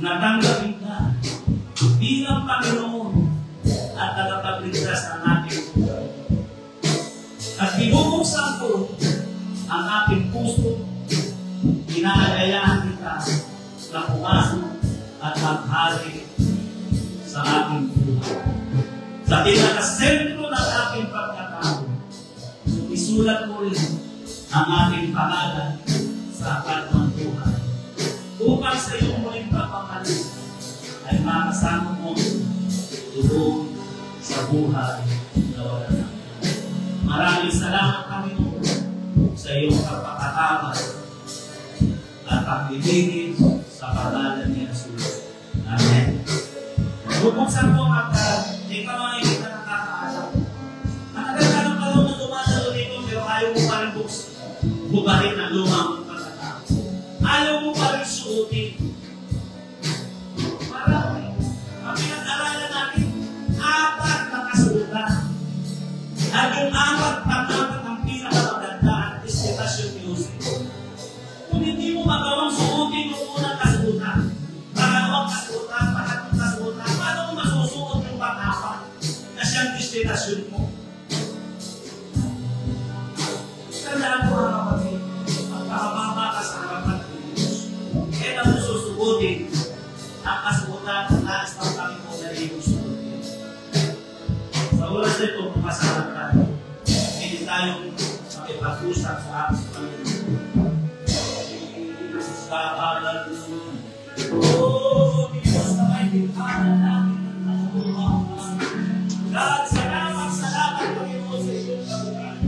[SPEAKER 3] natanggapin ka bilang Panginoon at tagapagligtas ng ating buhay. At binubuksan ko ang aking puso, inaalayahan kita na pumasok at maghari sa aking buhay. Sa pinakasentro ng aking pagkatao, isulat mo rin ang aking pangalan sa aklat ng buhay. Upang sa iyong muling pagpapalik ay makasama mo doon sa buhay na wala na. Maraming salamat, Panginoon, sa iyong pagpapatawad at paglilingin sa pangalan ni Jesus. Amen. Bubuksan ko at ikaw ang hindi ka nakakaalam. Matagal ka ng panahon na dumadalo dito pero ayaw mo pa rin bubahin ang lumang pagkatao. Ayaw mo pa rin suotin. Marami. Ang pinag-aralan natin, 4 na kasuotan. At yung 4 ang pinakamaganda at destination music. Kung hindi mo magawang suotin yung unang kasuotan, pangalawang kasuotan, pangatlong kasuotan, paano mo masusuot yung pang-apat na siyang destination mo? Tandaan mo ang kapatid, magpakababa ka sa harapan ng Diyos. Kaya mo susugutin ang kasuotan ng nais ng Panginoon na iyong sugutin. Sa oras na ito, pumasarap tayo. Hindi tayong makipag-usap sa ating Panginoon. Sa alam mo, oh, Diyos na may bighanan namin ng buhay. God, salamat, Panginoon, sa iyong pagkakas.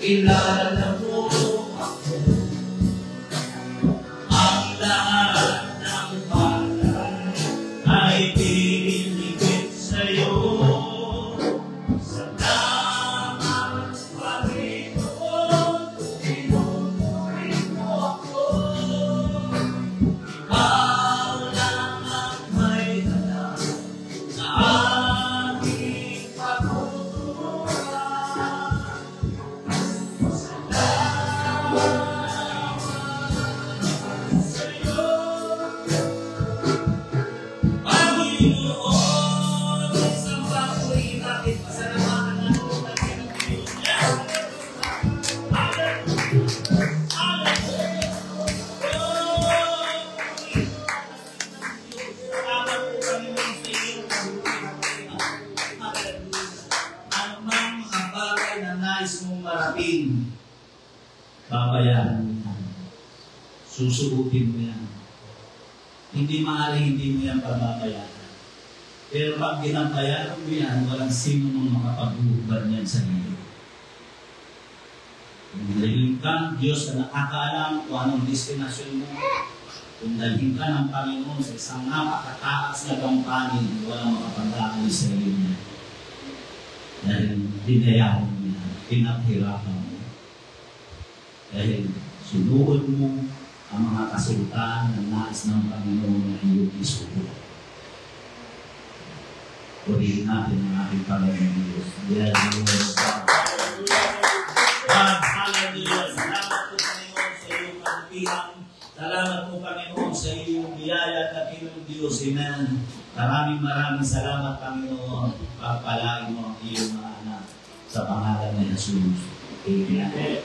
[SPEAKER 3] Kilala mo ako, ang lahat ng bagay ay pinipit sa'yo. Salamat, Panginoon, pinupuri mo ako. Ikaw lang ang may dala sa aking pagkukulang. harapin, babayaran mo yan. Susugutin mo yan. Hindi maaaring hindi mo yan pababayaran. Pero pag ginabayaran mo yan, walang sino mong makapag-uubad yan sa iyo. Kung dalhin ka, Diyos na nakakaalam kung anong destinasyon mo. Kung dalhin ka ng Panginoon sa isang napakataas na gampanin, walang makapag-aalis sa iyo niya. Dahil dinayahan mo yan, pinaghirapan mo. Dahil sunugod mo ang mga kasultan ng nais ng Panginoon na iyong isuko. Purihin natin ang ating Panginoon Diyos. Hallelujah! Salamat po Panginoon sa iyong pagpihang. Salamat po Panginoon sa iyong biyaya at kapilang Diyos. Amen. Maraming salamat Panginoon. Pagpalain mo ang iyong mga anak sa pangalan ni Jesus. Amen.